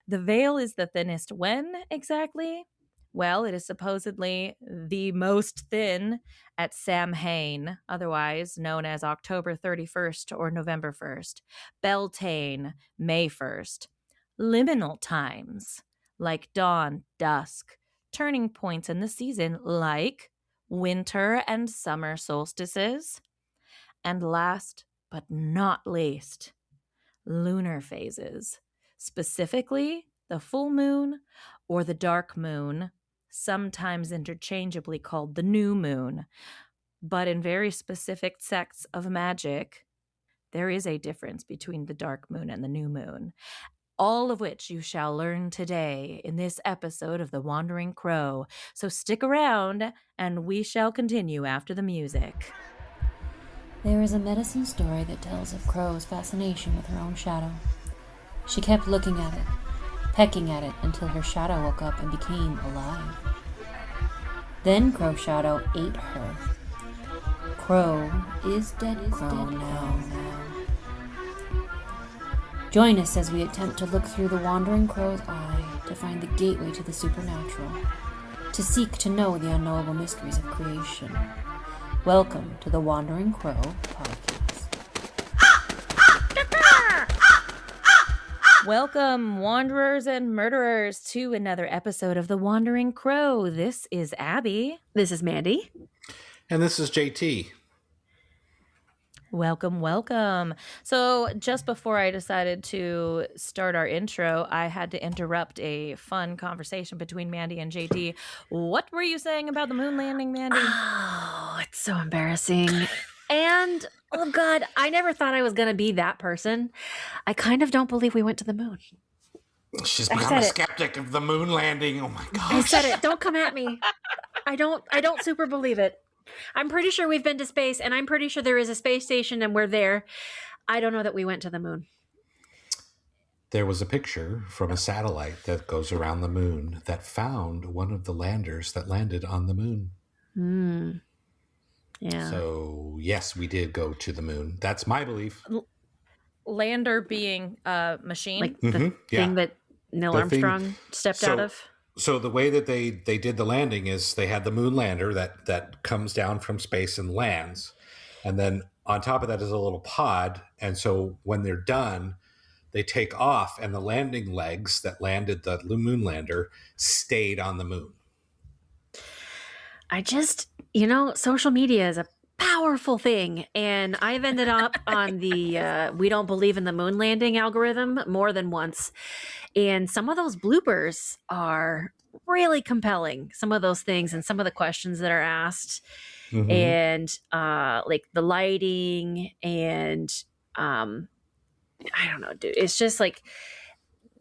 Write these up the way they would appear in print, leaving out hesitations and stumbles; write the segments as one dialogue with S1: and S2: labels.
S1: The veil is the thinnest when exactly? Well, it is supposedly the most thin at Samhain, otherwise known as October 31st or November 1st, Beltane, May 1st, liminal times like dawn, dusk, turning points in the season like winter and summer solstices, and last but not least, lunar phases, specifically the full moon or the dark moon, sometimes interchangeably called the new moon. But in very specific sects of magic, there is a difference between the dark moon and the new moon. All of which you shall learn today in this episode of The Wandering Crow. So stick around and we shall continue after the music.
S2: There is a medicine story that tells of Crow's fascination with her own shadow. She kept looking at it, pecking at it until her shadow woke up and became alive. Then Crow's shadow ate her. Crow is dead Crow now. Join us as we attempt to look through the wandering crow's eye to find the gateway to the supernatural, to seek to know the unknowable mysteries of creation. Welcome to the Wandering Crow podcast.
S1: Welcome, wanderers and murderers, to another episode of The Wandering Crow. This is Abby.
S3: This is Mandy.
S4: And this is JT.
S1: Welcome, welcome. So just before I decided to start our intro, I had to interrupt a fun conversation between Mandy and JT. What were you saying about the moon landing, Mandy?
S3: Oh, it's so embarrassing. And, oh God, I never thought I was going to be that person. I kind of don't believe we went to the moon.
S4: She's become a skeptic of the moon landing. Oh my gosh.
S3: I said it. Don't come at me. I don't super believe it. I'm pretty sure we've been to space, and I'm pretty sure there is a space station, and we're there. I don't know that we went to the moon.
S4: There was a picture from a satellite that goes around the moon that found one of the landers that landed on the moon.
S3: Yeah.
S4: So, yes, we did go to the moon. That's my belief.
S1: Lander being a machine?
S3: Like the thing that Neil Armstrong stepped out of?
S4: So the way that they did the landing is they had the moon lander that comes down from space and lands. And then on top of that is a little pod. And so when they're done, they take off and the landing legs that landed the moon lander stayed on the moon.
S3: Social media is a powerful thing. And I've ended up on the we don't believe in the moon landing algorithm more than once. And some of those bloopers are really compelling. Some of those things and some of the questions that are asked and like the lighting and I don't know, dude. It's just like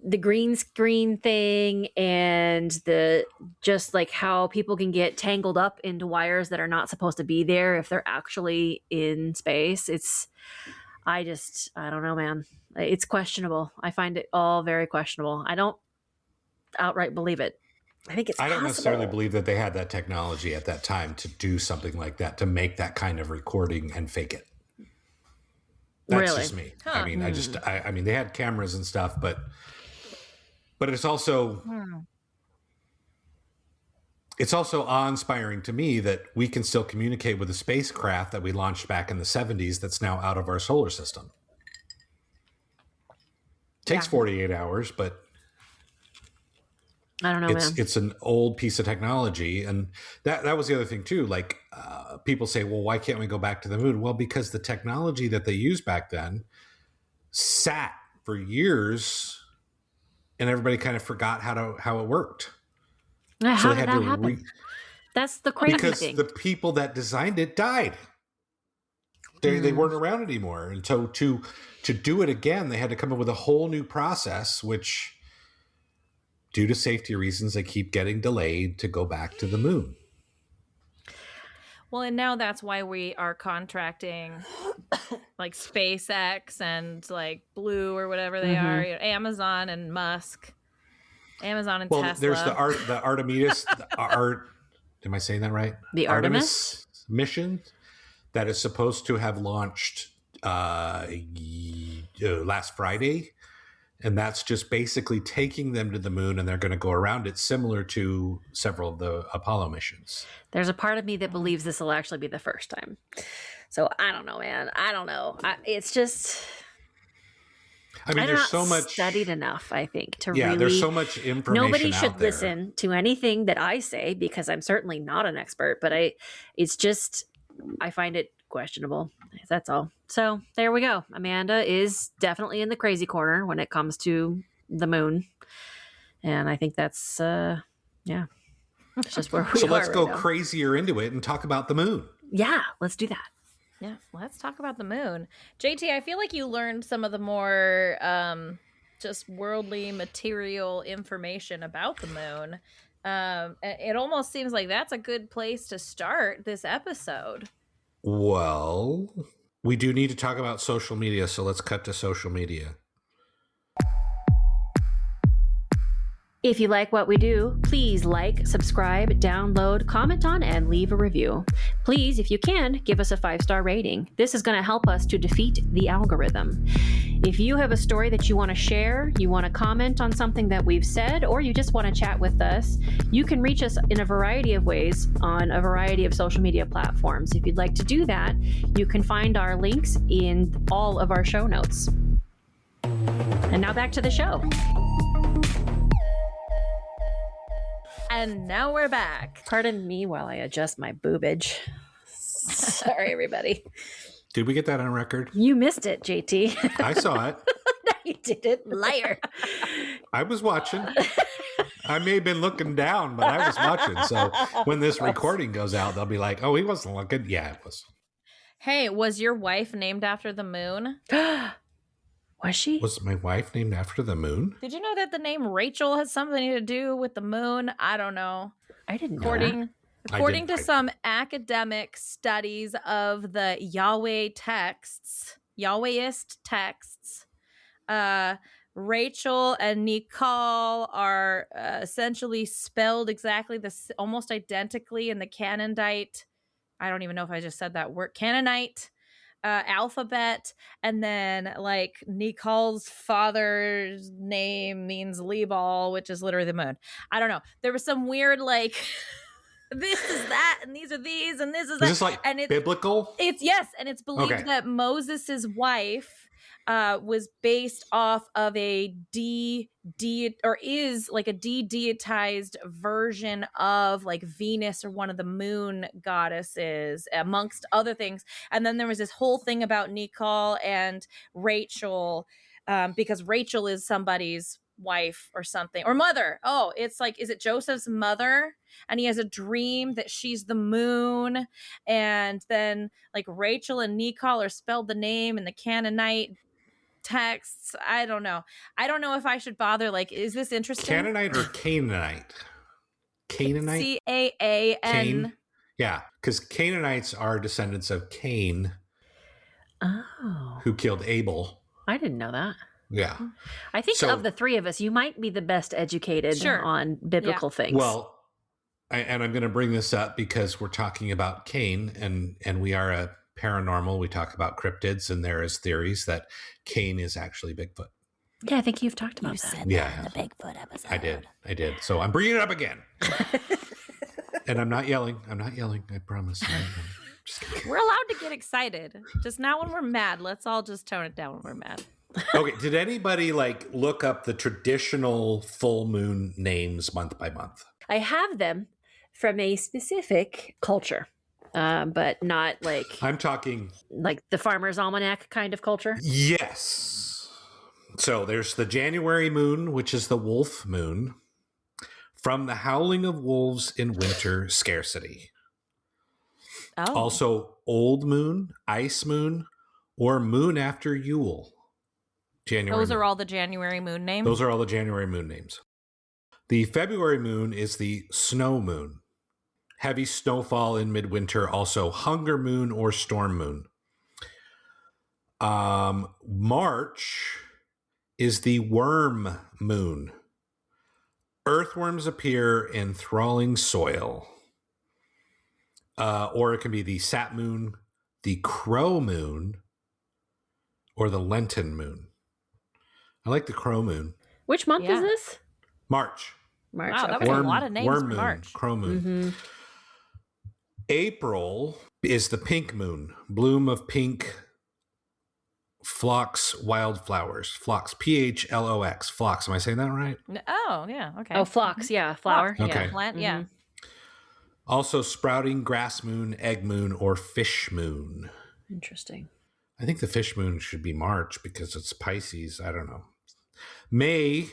S3: the green screen thing and the just like how people can get tangled up into wires that are not supposed to be there if they're actually in space. I don't know, man. It's questionable. I find it all very questionable. I don't outright believe it. I think it's
S4: I don't
S3: possible.
S4: necessarily believe that they had that technology at that time to do something like that, to make that kind of recording and fake it. That's just me.
S1: Huh.
S4: I mean, they had cameras and stuff, but it's also awe-inspiring to me that we can still communicate with a spacecraft that we launched back in the 70s that's now out of our solar system. Takes 48 hours, but
S3: I don't know, man.
S4: It's an old piece of technology. And that was the other thing too. Like people say, well, why can't we go back to the moon? Well, because the technology that they used back then sat for years and everybody kind of forgot how it worked.
S3: How did that happen? That's the crazy thing.
S4: Because the people that designed it died. They weren't around anymore. And so to do it again, they had to come up with a whole new process, which due to safety reasons, they keep getting delayed to go back to the moon.
S1: Well, and now that's why we are contracting like SpaceX and like Blue or whatever they are, Amazon and Musk. Amazon and Tesla.
S4: There's the Artemis, am I saying that right?
S3: The Artemis
S4: mission that is supposed to have launched last Friday. And that's just basically taking them to the moon, and they're going to go around it, similar to several of the Apollo missions.
S3: There's a part of me that believes this will actually be the first time. So I don't know, man. I don't know. It's just...
S4: I mean, there's so much
S3: studied enough, I think, to
S4: yeah,
S3: really...
S4: there's so much information
S3: Nobody should
S4: out there.
S3: listen to anything that I say, because I'm certainly not an expert, but it's just, I find it questionable. That's all. So there we go. Amanda is definitely in the crazy corner when it comes to the moon. And I think that's, it's just where we are.
S4: So let's go
S3: right now.
S4: crazier into it and talk about the moon.
S3: Yeah, let's do that.
S1: Yeah, let's talk about the moon. JT, I feel like you learned some of the more just worldly material information about the moon. It almost seems like that's a good place to start this episode.
S4: Well, we do need to talk about social media, so let's cut to social media.
S3: If you like what we do, please like, subscribe, download, comment on, and leave a review. Please, if you can, give us a 5-star rating. This is going to help us to defeat the algorithm. If you have a story that you want to share, you want to comment on something that we've said, or you just want to chat with us, you can reach us in a variety of ways on a variety of social media platforms. If you'd like to do that, you can find our links in all of our show notes. And now back to the show.
S1: And now we're back.
S3: Pardon me while I adjust my boobage. Sorry, everybody.
S4: Did we get that on record?
S3: You missed it, JT.
S4: I saw it.
S3: No, you didn't. Liar.
S4: I was watching. I may have been looking down, but I was watching. So when this recording goes out, they'll be like, oh, he wasn't looking. Yeah, it was.
S1: Hey, was your wife named after the moon?
S3: Was she?
S4: Was my wife named after the moon?
S1: Did you know that the name Rachel has something to do with the moon? I don't know.
S3: I didn't know that.
S1: According to some academic studies of the Yahwehist texts, Rachel and Nicole are essentially spelled exactly almost identically in the Canaanite. I don't even know if I just said that word. Canaanite alphabet, and then like Nicole's father's name means Libal, which is literally the moon. I don't know. There was some weird like this is that, and these are these, and this is that.
S4: Is this like
S1: and it's
S4: biblical?
S1: It's yes, and it's believed that Moses's wife was based off of a is like a de-deitized version of like Venus or one of the moon goddesses, amongst other things. And then there was this whole thing about Nicole and Rachel, because Rachel is somebody's wife or something, or mother. Oh, it's like, is it Joseph's mother? And he has a dream that she's the moon. And then like Rachel and Nicole are spelled the name in the Canaanite texts. I don't know if I should bother. Like, is this interesting?
S4: Canaanite or Canaanite? Canaanite?
S1: Caan.
S4: Cain? Yeah, because Canaanites are descendants of Cain, who killed Abel.
S3: I didn't know that.
S4: Yeah.
S3: I think of the three of us, you might be the best educated on biblical things.
S4: Well, and I'm going to bring this up because we're talking about Cain, and we are a paranormal. We talk about cryptids, and there is theories that Cain is actually Bigfoot.
S3: Yeah, I think you've talked about that.
S2: Said that in the Bigfoot episode.
S4: I did. So I'm bringing it up again. And I'm not yelling. I promise. Just kidding.
S1: We're allowed to get excited. Just not when we're mad. Let's all just tone it down when we're mad.
S4: Okay. Did anybody like look up the traditional full moon names month by month?
S3: I have them from a specific culture. But not like...
S4: I'm talking...
S3: like the Farmer's Almanac kind of culture?
S4: Yes. So there's the January moon, which is the wolf moon. From the howling of wolves in winter, scarcity.
S1: Oh.
S4: Also, old moon, ice moon, or moon after Yule. January.
S1: Those are all the January moon names?
S4: Those are all the January moon names. The February moon is the snow moon. Heavy snowfall in midwinter, also hunger moon or storm moon. March is the worm moon. Earthworms appear in enthralling soil. Or it can be the sap moon, the crow moon, or the Lenten moon. I like the crow moon.
S3: Which month is
S1: Yeah.
S3: this?
S4: March.
S3: March.
S1: Wow, that
S3: okay.
S1: was a lot of names
S4: worm
S1: for
S4: moon,
S1: March.
S4: crow moon.
S3: Mm-hmm.
S4: April is the pink moon. Bloom of pink phlox wildflowers. Phlox, Phlox. Phlox. Am I saying that right?
S1: Oh, yeah. Okay.
S3: Oh, phlox. Yeah, flower.
S1: Phlox,
S4: Okay.
S3: Yeah.
S1: Plant, yeah.
S4: Also, sprouting grass moon, egg moon, or fish moon.
S3: Interesting.
S4: I think the fish moon should be March because it's Pisces. I don't know. May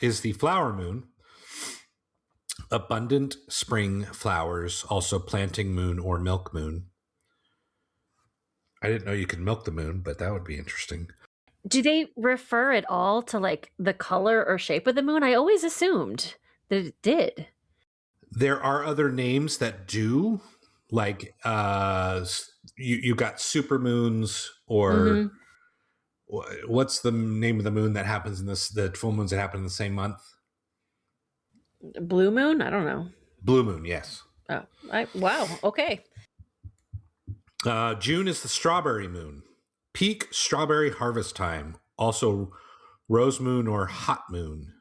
S4: is the flower moon. Abundant spring flowers, also planting moon or milk moon. I didn't know you could milk the moon, but that would be interesting.
S3: Do they refer at all to like the color or shape of the moon? I always assumed that it did.
S4: There are other names that do, like you got super moons, or what's the name of the moon that happens in this? The full moons that happen in the same month.
S3: Blue moon? I don't know.
S4: Blue moon, yes.
S3: Oh, wow. Okay.
S4: June is the strawberry moon. Peak strawberry harvest time. Also rose moon or hot moon.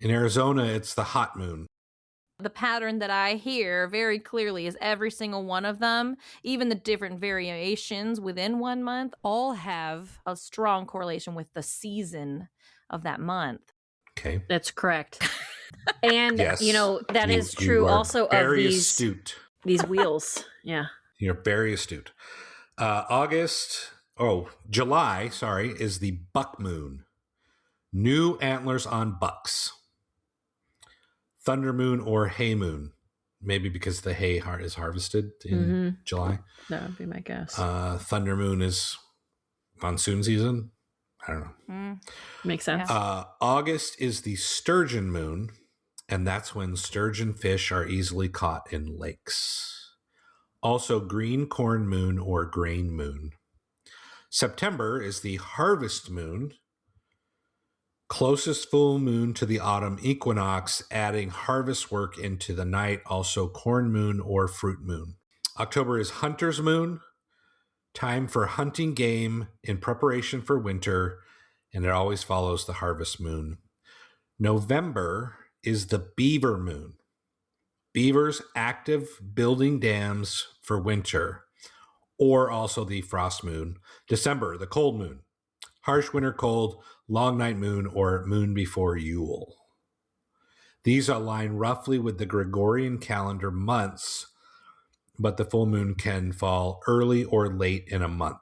S4: In Arizona, it's the hot moon.
S1: The pattern that I hear very clearly is every single one of them, even the different variations within 1 month, all have a strong correlation with the season of that month.
S4: Okay.
S3: That's correct. And,
S4: Yes.
S3: that
S4: You-
S3: is true
S4: you are
S3: also of
S4: very
S3: these
S4: astute.
S3: these wheels. Yeah.
S4: You're very astute. July, is the buck moon. New antlers on bucks. Thunder moon or hay moon. Maybe because the hay is harvested in July.
S3: That would be my guess.
S4: Thunder moon is monsoon season. I don't know.
S3: Makes sense.
S4: August is the sturgeon moon, and that's when sturgeon fish are easily caught in lakes. Also, green corn moon or grain moon. September is the harvest moon, closest full moon to the autumn equinox, adding harvest work into the night, also corn moon or fruit moon. October is hunter's moon, time for hunting game in preparation for winter, and it always follows the harvest moon. November is the beaver moon. Beavers active building dams for winter, or also the frost moon. December, the cold moon. Harsh winter cold, long night moon, or moon before Yule. These align roughly with the Gregorian calendar months, but the full moon can fall early or late in a month.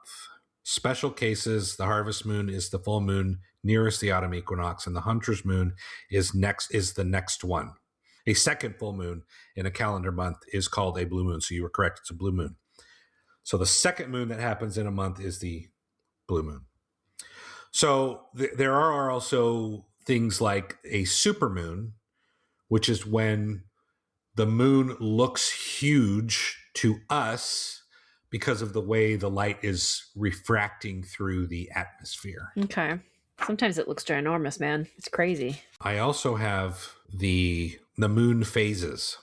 S4: Special cases, the harvest moon is the full moon nearest the autumn equinox, and the hunter's moon is the next one. A second full moon in a calendar month is called a blue moon. So you were correct, it's a blue moon. So the second moon that happens in a month is the blue moon. So there are also things like a supermoon, which is when the moon looks huge to us because of the way the light is refracting through the atmosphere.
S3: Okay. Sometimes it looks ginormous, man. It's crazy.
S4: I also have the moon phases.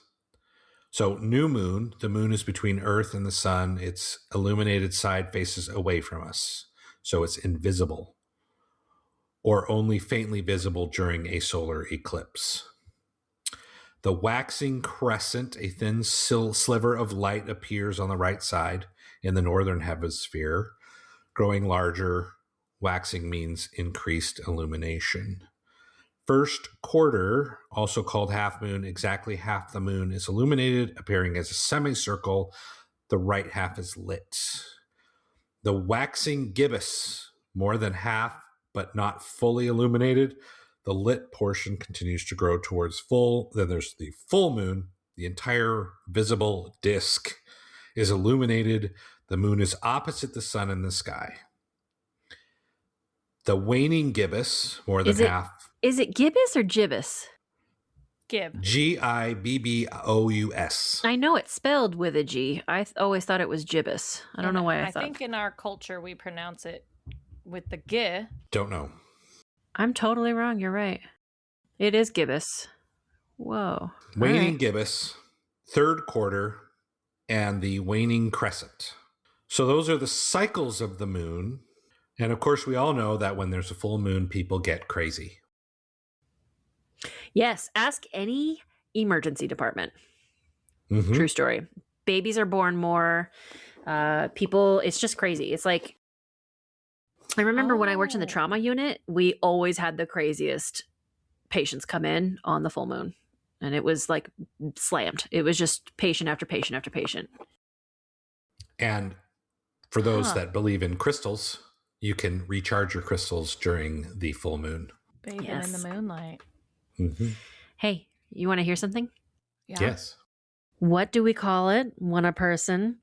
S4: So new moon, the moon is between Earth and the sun. Its illuminated side faces away from us. So it's invisible or only faintly visible during a solar eclipse. The waxing crescent, a thin sliver of light, appears on the right side in the northern hemisphere. Growing larger, waxing means increased illumination. First quarter, also called half moon, exactly half the moon is illuminated, appearing as a semicircle. The right half is lit. The waxing gibbous, more than half but not fully illuminated. The lit portion continues to grow towards full. Then there's the full moon. The entire visible disk is illuminated. The moon is opposite the sun in the sky. The waning gibbous, more than half.
S3: Is it gibbous or gibbous?
S1: Gib.
S4: Gibbous.
S3: I know it's spelled with a G. I always thought it was gibbous. I don't know why I thought.
S1: I think in our culture we pronounce it with the G.
S4: Don't know.
S3: I'm totally wrong. You're right. It is gibbous. Whoa.
S4: Waning gibbous, third quarter, and the waning crescent. So those are the cycles of the moon. And of course, we all know that when there's a full moon, people get crazy.
S3: Yes, ask any emergency department.
S4: Mhm.
S3: True story. Babies are born more. People, it's just crazy. It's like, I remember when I worked in the trauma unit, we always had the craziest patients come in on the full moon. And it was like slammed. It was just patient after patient after patient.
S4: And for those that believe in crystals, you can recharge your crystals during the full moon.
S1: Bathing
S3: Yes.
S1: in the moonlight.
S4: Mm-hmm.
S3: Hey, you want to hear something?
S1: Yeah.
S4: Yes.
S3: What do we call it when a person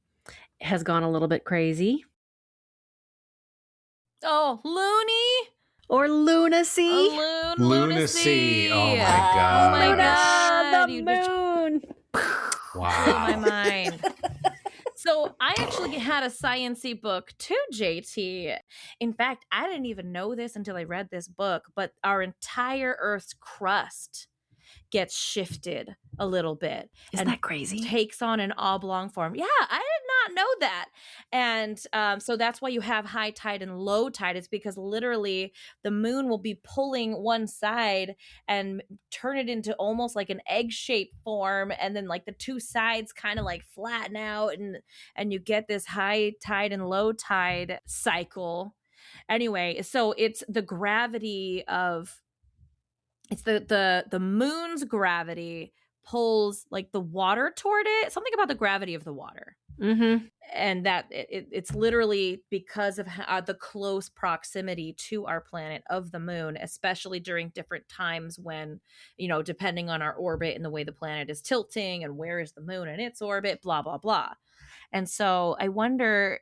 S3: has gone a little bit crazy?
S1: Oh, loony.
S3: Or lunacy?
S4: Lunacy. Oh my
S1: Oh
S4: God.
S1: my God.
S3: The
S1: You just
S3: moon.
S1: blew my
S4: Wow.
S1: mind. So I actually had a science-y book too, JT. In fact, I didn't even know this until I read this book, but our entire Earth's crust gets shifted a little bit.
S3: Isn't
S1: and
S3: that crazy?
S1: takes on an oblong form. Yeah, I did not know that. And so that's why you have high tide and low tide. It's because literally the moon will be pulling one side and turn it into almost like an egg-shaped form, and then like the two sides kind of like flatten out, and you get this high tide and low tide cycle. Anyway, so it's the gravity of it's the moon's gravity pulls like the water toward it, something about the gravity of the water,
S3: Mm-hmm.
S1: and that it's literally because of the close proximity to our planet of the moon, especially during different times when, depending on our orbit and the way the planet is tilting and where is the moon in its orbit, blah blah blah. And so I wonder,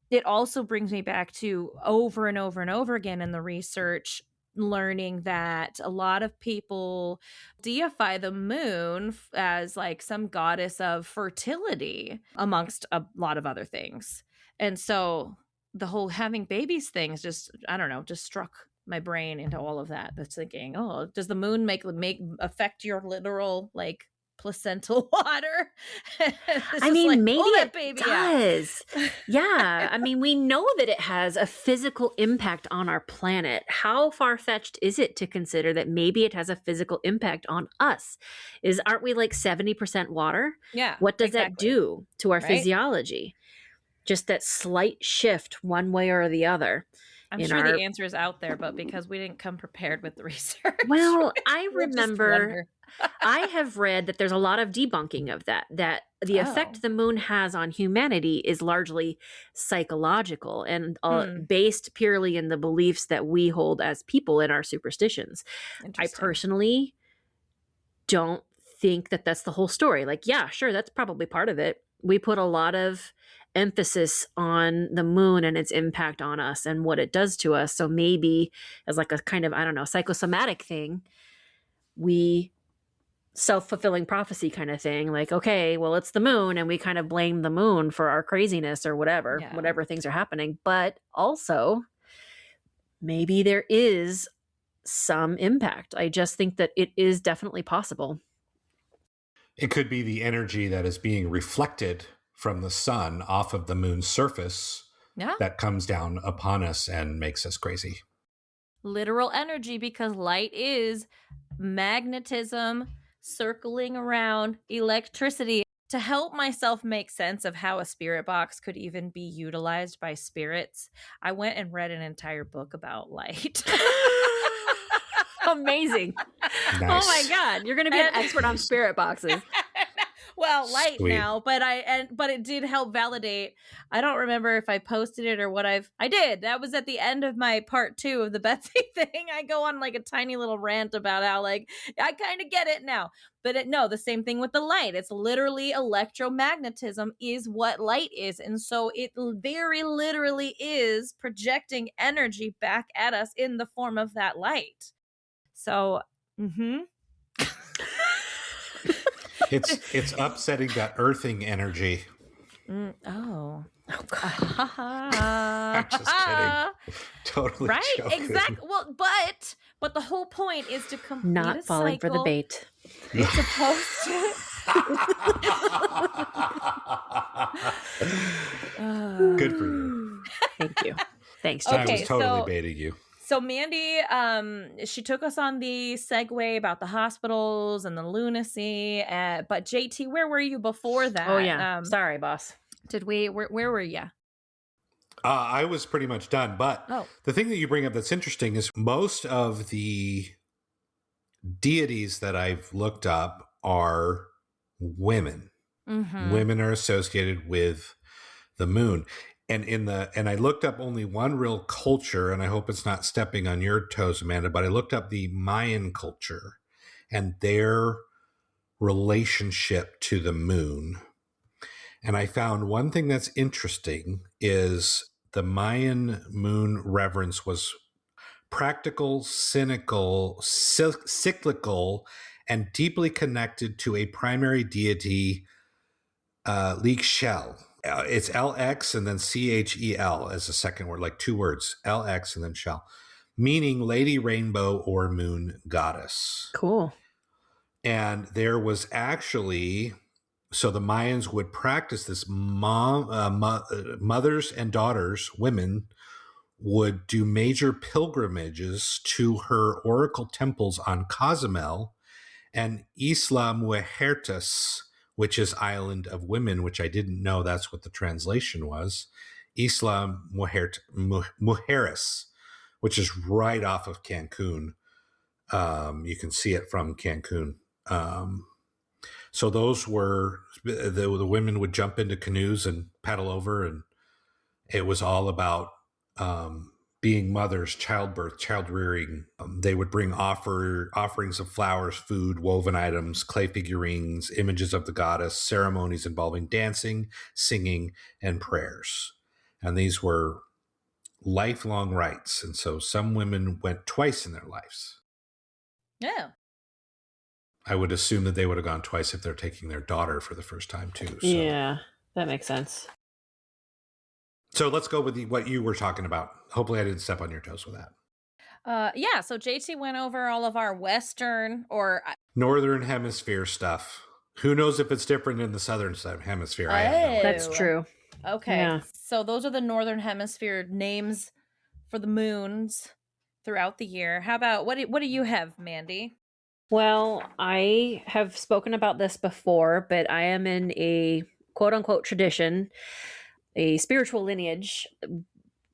S1: it also brings me back to over and over and over again in the research, learning that a lot of people deify the moon as like some goddess of fertility, amongst a lot of other things. And so the whole having babies thing is just, I don't know, just struck my brain into all of that. That's thinking, oh, does the moon make affect your literal like placental water?
S3: I mean,
S1: like,
S3: maybe
S1: pull that
S3: it
S1: baby out.
S3: does. Yeah. I mean, we know that it has a physical impact on our planet. How far-fetched is it to consider that maybe it has a physical impact on us? Aren't we like 70% water?
S1: Yeah.
S3: What does that
S1: exactly.
S3: do to our
S1: Right?
S3: physiology? Just that slight shift one way or the other.
S1: I'm sure the answer is out there, but because we didn't come prepared with the research.
S3: Well, I
S1: we'll just
S3: remember
S1: wonder.
S3: I have read that there's a lot of debunking of that the effect the moon has on humanity is largely psychological and based purely in the beliefs that we hold as people in our superstitions. I personally don't think that that's the whole story. Like, yeah, sure, that's probably part of it. We put a lot of emphasis on the moon and its impact on us and what it does to us. So maybe as like a kind of, I don't know, psychosomatic thing, we self-fulfilling prophecy kind of thing, like, okay, well, it's the moon and we kind of blame the moon for our craziness or whatever things are happening. But also maybe there is some impact. I just think that it is definitely possible.
S4: It could be the energy that is being reflected from the sun off of the moon's surface that comes down upon us and makes us crazy.
S1: Literal energy, because light is magnetism circling around electricity. To help myself make sense of how a spirit box could even be utilized by spirits, I went and read an entire book about light.
S3: Amazing.
S4: Nice.
S3: Oh my God. You're going to be an expert on spirit boxes.
S1: Well, light
S4: Sweet.
S1: now, but it did help validate. I don't remember if I posted it or what I did. That was at the end of my part 2 of the Betsy thing. I go on like a tiny little rant about how like I kind of get it now. But the same thing with the light. It's literally electromagnetism is what light is. And so it very literally is projecting energy back at us in the form of that light. So,
S4: It's upsetting that earthing energy.
S1: Oh
S4: I'm
S1: God.
S4: just kidding. Totally
S1: Right?
S4: joking.
S1: Exactly. Well, but the whole point is to complete
S3: Not
S1: a
S3: falling for the
S1: cycle.
S3: bait.
S1: It's supposed to.
S4: Good for you.
S3: Thank you. Thanks,
S1: Okay,
S4: I was totally
S1: so-
S4: baiting you.
S1: So Mandy, she took us on the segue about the hospitals and the lunacy. But JT, where were you before that?
S3: Oh yeah. Sorry, boss.
S1: Did we? Where were you?
S4: I was pretty much done. But the thing that you bring up that's interesting is most of the deities that I've looked up are women.
S1: Mm-hmm.
S4: Women are associated with the moon. And I looked up only one real culture, and I hope it's not stepping on your toes, Amanda, but I looked up the Mayan culture and their relationship to the moon. And I found one thing that's interesting is the Mayan moon reverence was practical, cynical, cyclical, and deeply connected to a primary deity, Leek Shell. It's LX and then CHEL as a second word, like two words, LX and then Shell, meaning Lady Rainbow or Moon Goddess.
S3: Cool.
S4: And there was actually, so the Mayans would practice this. Mothers and daughters, women, would do major pilgrimages to her oracle temples on Cozumel and Isla Mujeres, which is Island of Women, which I didn't know that's what the translation was. Isla Mujeres, which is right off of Cancun. You can see it from Cancun. So those were, the women would jump into canoes and paddle over, and it was all about being mothers, childbirth, child rearing. They would bring offerings of flowers, food, woven items, clay figurines, images of the goddess, ceremonies involving dancing, singing, and prayers. And these were lifelong rites. And so some women went twice in their lives.
S1: Yeah.
S4: I would assume that they would have gone twice if they're taking their daughter for the first time too. So.
S3: Yeah, that makes sense.
S4: So let's go with what you were talking about. Hopefully I didn't step on your toes with that.
S1: Yeah, so JT went over all of our Western or
S4: Northern Hemisphere stuff. Who knows if it's different in the Southern Hemisphere? I have no idea.
S3: That's true.
S1: Okay,
S3: Yeah.
S1: So those are the Northern Hemisphere names for the moons throughout the year. How about, what do you have, Mandy?
S3: Well, I have spoken about this before, but I am in a quote-unquote tradition, a spiritual lineage,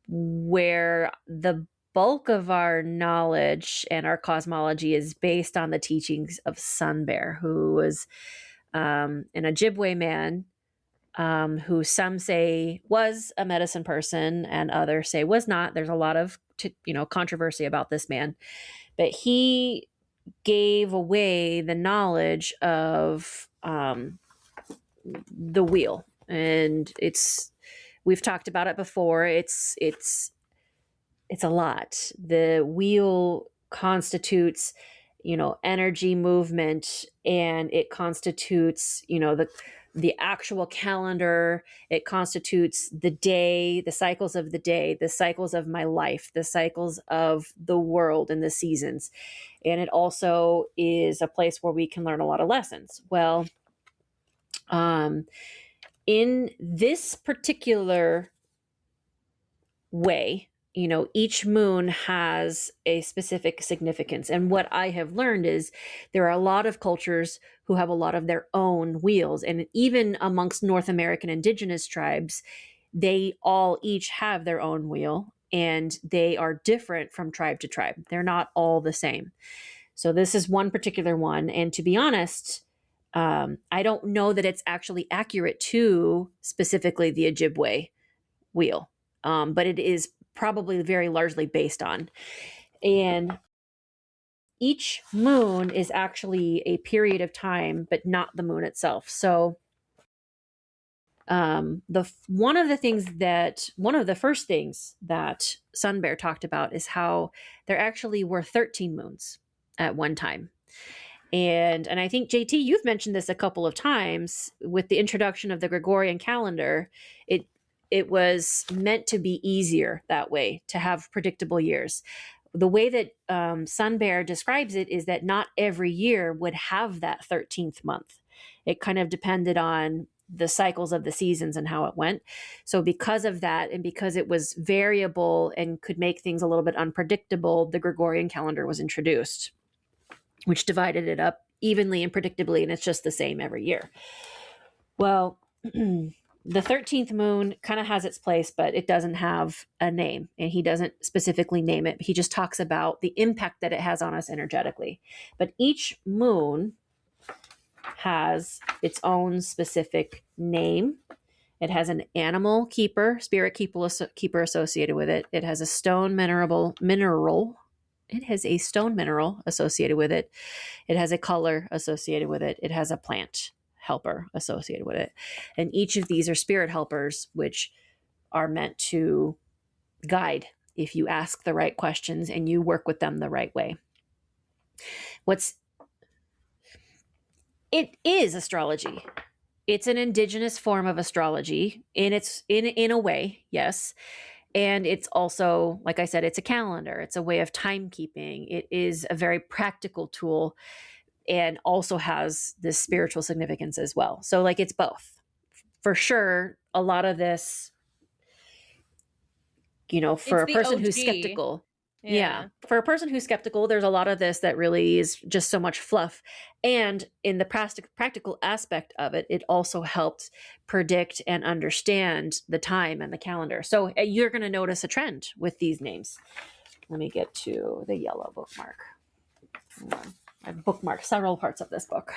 S3: where the bulk of our knowledge and our cosmology is based on the teachings of Sun Bear, who was an Ojibwe man, who some say was a medicine person and others say was not. There's a lot of controversy about this man, but he gave away the knowledge of the wheel, and we've talked about it before. It's a lot. The wheel constitutes, energy movement, and it constitutes, the actual calendar. It constitutes the day, the cycles of the day, the cycles of my life, the cycles of the world and the seasons. And it also is a place where we can learn a lot of lessons. Well, in this particular way, each moon has a specific significance. And what I have learned is there are a lot of cultures who have a lot of their own wheels. And even amongst North American indigenous tribes, they all each have their own wheel, and they are different from tribe to tribe. They're not all the same. So this is one particular one. And to be honest, I don't know that it's actually accurate to specifically the Ojibwe wheel, but it is probably very largely based on. And each moon is actually a period of time, but not the moon itself. So one of the first things that Sun Bear talked about is how there actually were 13 moons at one time. And I think, JT, you've mentioned this a couple of times with the introduction of the Gregorian calendar. It was meant to be easier that way, to have predictable years. The way that Sun Bear describes it is that not every year would have that 13th month. It kind of depended on the cycles of the seasons and how it went. So because of that, and because it was variable and could make things a little bit unpredictable, the Gregorian calendar was introduced, which divided it up evenly and predictably, and it's just the same every year. Well, the 13th moon kind of has its place, but it doesn't have a name, and he doesn't specifically name it. He just talks about the impact that it has on us energetically. But each moon has its own specific name. It has an animal keeper, spirit keeper associated with it. It has a stone mineral. It has a stone mineral associated with it. It has a color associated with it. It has a plant helper associated with it. And each of these are spirit helpers, which are meant to guide if you ask the right questions and you work with them the right way. It is astrology. It's an indigenous form of astrology in a way, yes. And it's also, like I said, it's a calendar. It's a way of timekeeping. It is a very practical tool and also has this spiritual significance as well. So like it's both. For sure, a lot of this, for a person who's skeptical. Yeah. For a person who's skeptical, there's a lot of this that really is just so much fluff. And in the practical aspect of it, it also helped predict and understand the time and the calendar. So you're going to notice a trend with these names. Let me get to the yellow bookmark. I've bookmarked several parts of this book.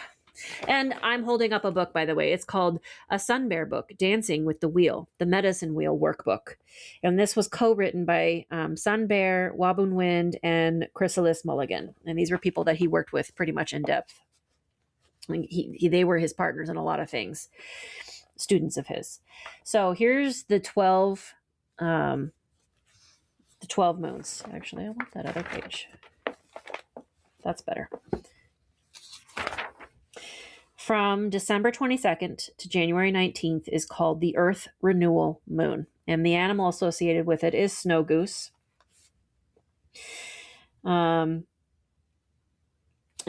S3: And I'm holding up a book, by the way. It's called A Sun Bear Book, Dancing with the Wheel, the Medicine Wheel Workbook. And this was co-written by Sun Bear, Wabun Wind, and Chrysalis Mulligan. And these were people that he worked with pretty much in depth. I mean, they were his partners in a lot of things, students of his. So here's the 12 moons. Actually, I want that other page. That's better. From December 22nd to January 19th is called the Earth Renewal Moon. And the animal associated with it is snow goose. And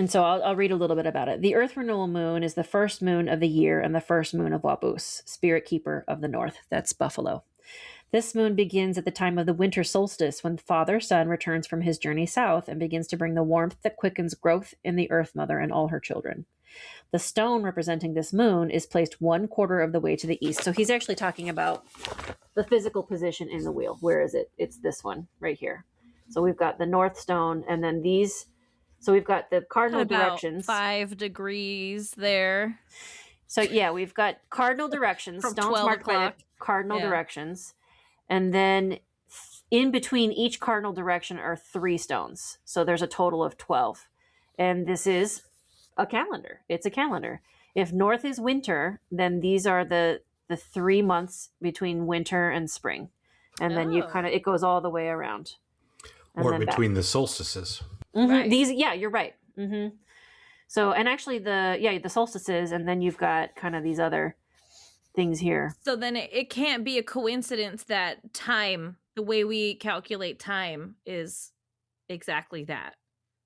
S3: so I'll read a little bit about it. The Earth Renewal Moon is the first moon of the year and the first moon of Wabus, spirit keeper of the north. That's Buffalo. This moon begins at the time of the winter solstice, when Father Sun returns from his journey south and begins to bring the warmth that quickens growth in the Earth Mother and all her children. The stone representing this moon is placed 1/4 of the way to the east. So he's actually talking about the physical position in the wheel. Where is it? It's this one right here. So we've got the north stone, and then these. So we've got the cardinal directions.
S1: 5 degrees there.
S3: So yeah, we've got cardinal directions.
S1: From
S3: stones
S1: 12
S3: marked by
S1: o'clock.
S3: the cardinal directions. And then in between each cardinal direction are 3 stones. So there's a total of 12. And this is a calendar. It's a calendar. If north is winter, then these are the 3 months between winter and spring. And then it goes all the way around.
S4: Or between the solstices.
S3: Mm-hmm.
S1: Right.
S3: You're right. Mm-hmm. So, and actually the solstices, and then you've got kind of these other things here.
S1: So then it can't be a coincidence that time, the way we calculate time, is exactly that.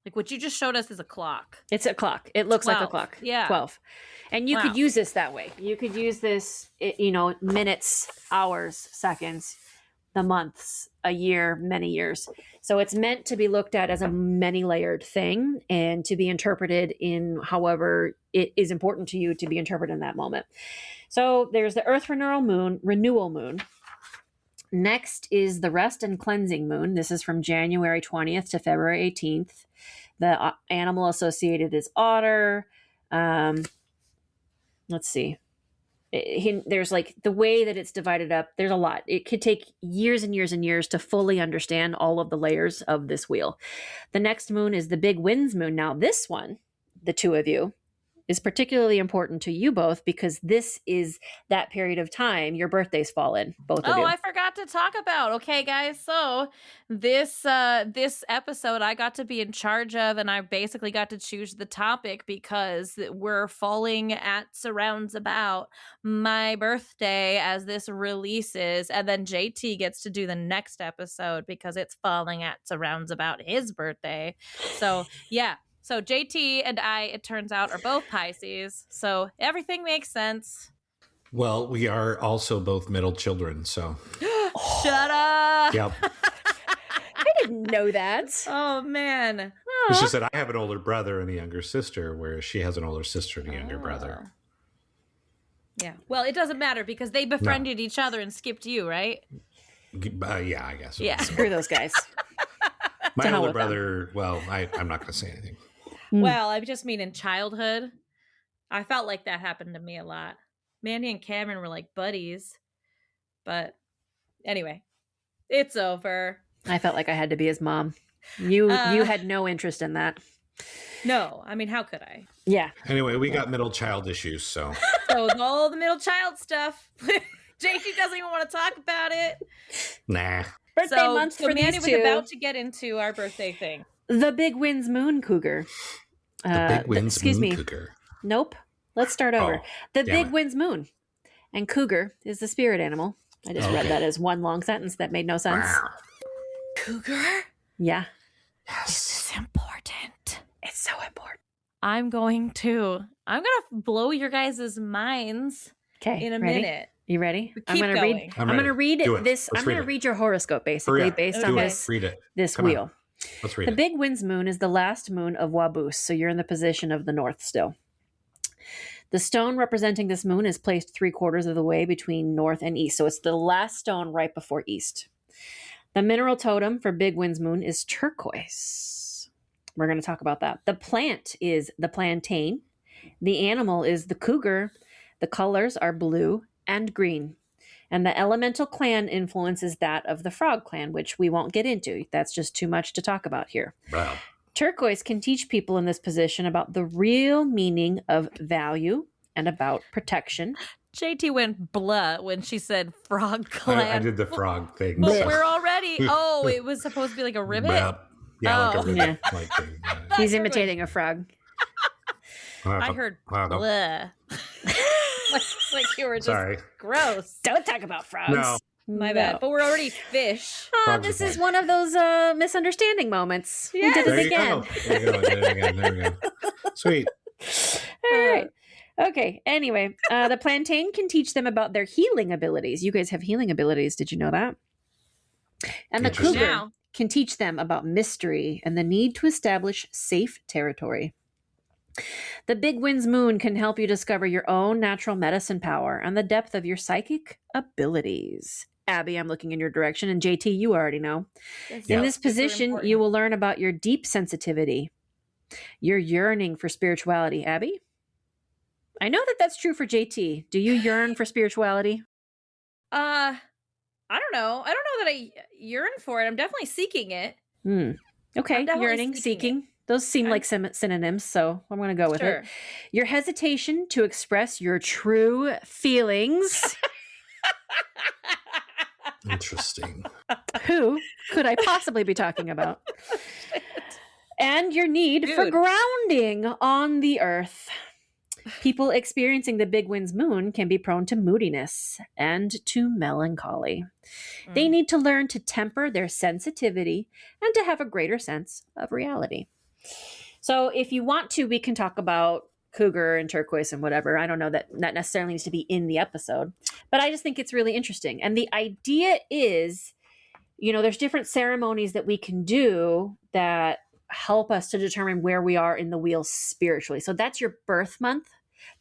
S1: Like what you just showed us is a clock.
S3: It's a clock. It looks
S1: 12.
S3: like a clock.
S1: Yeah.
S3: 12. And you could use this that way. You could use this, minutes, hours, seconds, the months, a year, many years. So it's meant to be looked at as a many-layered thing and to be interpreted in however it is important to you to be interpreted in that moment. So there's the Earth Renewal Moon. Next is the Rest and Cleansing Moon. This is from January 20th to February 18th. The animal associated is otter. Let's see. There's like the way that it's divided up. There's a lot. It could take years and years and years to fully understand all of the layers of this wheel. The next moon is the Big Winds Moon. Now this one, the two of you, is particularly important to you both because this is that period of time your birthdays fall in, both of you.
S1: Oh, I forgot to talk about. Okay, guys. So this episode I got to be in charge of, and I basically got to choose the topic because we're falling at surrounds about my birthday as this releases, and then JT gets to do the next episode because it's falling at surrounds about his birthday. So yeah. So JT and I, it turns out, are both Pisces. So everything makes sense.
S4: Well, we are also both middle children, so.
S1: Shut up.
S4: Yep.
S3: I didn't know that.
S1: Oh, man.
S4: It's just that I have an older brother and a younger sister, whereas she has an older sister and a younger brother.
S1: Yeah. Well, it doesn't matter because they befriended each other and skipped you, right?
S4: Yeah, I guess.
S1: Yeah.
S3: Screw those guys.
S4: My
S3: hell
S4: older
S3: with them.
S4: brother, well, I'm not going to say anything.
S1: Well, I just mean in childhood. I felt like that happened to me a lot. Mandy and Cameron were like buddies. But anyway, it's over.
S3: I felt like I had to be his mom. You had no interest in that.
S1: No, I mean, how could I?
S3: Yeah.
S4: Anyway, we got middle child issues, so.
S1: So all the middle child stuff. JT doesn't even want to talk about it.
S4: Nah.
S3: Birthday month for
S1: Mandy
S3: these
S1: was
S3: two.
S1: about to get into our birthday thing.
S3: The Big Winds Moon Cougar.
S4: The Big Winds
S3: excuse
S4: Moon
S3: me.
S4: Cougar.
S3: Nope. Let's start over.
S4: Oh,
S3: The
S4: damn
S3: Big
S4: it.
S3: Winds Moon. And Cougar is the spirit animal. I just read that as one long sentence that made no sense.
S4: Wow.
S1: Cougar?
S3: Yeah.
S1: This is important.
S3: It's so important.
S1: I'm going to blow your guys' minds
S3: Okay.
S1: in a
S3: ready?
S1: minute.
S3: You ready?
S1: But
S3: I'm
S1: keep
S3: gonna
S1: going.
S3: read.
S4: I'm
S3: I'm gonna
S4: ready.
S3: read
S4: Do it.
S3: this.
S4: Let's
S3: I'm
S4: read
S3: gonna
S4: it.
S3: read your horoscope
S4: Hurry
S3: basically
S4: up.
S3: based
S1: Okay.
S3: on
S4: Do
S3: this
S4: it. Read it.
S3: this
S4: Come on.
S3: wheel.
S4: Let's read
S3: The
S4: it.
S3: Big Winds Moon is the last moon of Wabus, so you're in the position of the north still. The stone representing this moon is placed 3/4 of the way between north and east, so it's the last stone right before east. The mineral totem for Big Winds Moon is turquoise. We're going to talk about that. The plant is the plantain. The animal is the cougar. The colors are blue and green. And the elemental clan influences that of the frog clan, which we won't get into. That's just too much to talk about here.
S4: Wow.
S3: Turquoise can teach people in this position about the real meaning of value and about protection.
S1: JT went blah when she said frog clan.
S4: I did the frog thing.
S1: But
S4: so.
S1: we're already. Oh, it was supposed to be like a ribbit.
S4: Yeah, like
S1: Oh.
S4: a ribbit. Like thing.
S3: He's imitating a frog.
S1: I heard
S4: Wow, no.
S1: blah. like you were just
S4: Sorry.
S1: gross.
S3: Don't talk about frogs.
S4: No.
S1: My bad. But we're already fish.
S3: Oh,
S4: Frogs
S3: this
S4: are
S3: is
S4: fine.
S3: one of those misunderstanding moments. We did
S4: There
S3: it
S4: you
S3: again.
S4: go. There you go. Did it again. There we go. Sweet.
S3: All right. Okay. Anyway, the plantain can teach them about their healing abilities. You guys have healing abilities. Did you know that? And the
S4: Interesting.
S3: cougar
S1: Now.
S3: can teach them about mystery and the need to establish safe territory. The Big Winds Moon can help you discover your own natural medicine power and the depth of your psychic abilities. Abby, I'm looking in your direction, and JT, you already know.
S4: Yeah.
S3: In this
S1: Super
S3: position,
S1: important.
S3: you will learn about your deep sensitivity, your yearning for spirituality. Abby? I know that that's true for JT. Do you yearn for spirituality?
S1: I don't know. I don't know that I yearn for it. I'm definitely seeking it.
S3: Okay,
S1: I'm definitely
S3: yearning,
S1: seeking
S3: seeking. Those seem
S1: I'm-
S3: like synonyms, so I'm going to go with
S1: Sure.
S3: it. Your hesitation to express your true feelings.
S4: Interesting.
S3: Who could I possibly be talking about? And your need for
S1: Dude.
S3: grounding on the earth. People experiencing the Big Winds Moon can be prone to moodiness and to melancholy. They need to learn to temper their sensitivity and to have a greater sense of reality. So if you want to, we can talk about cougar and turquoise and whatever. I don't know that necessarily needs to be in the episode, but I just think it's really interesting. And the idea is, there's different ceremonies that we can do that help us to determine where we are in the wheel spiritually. So that's your birth month.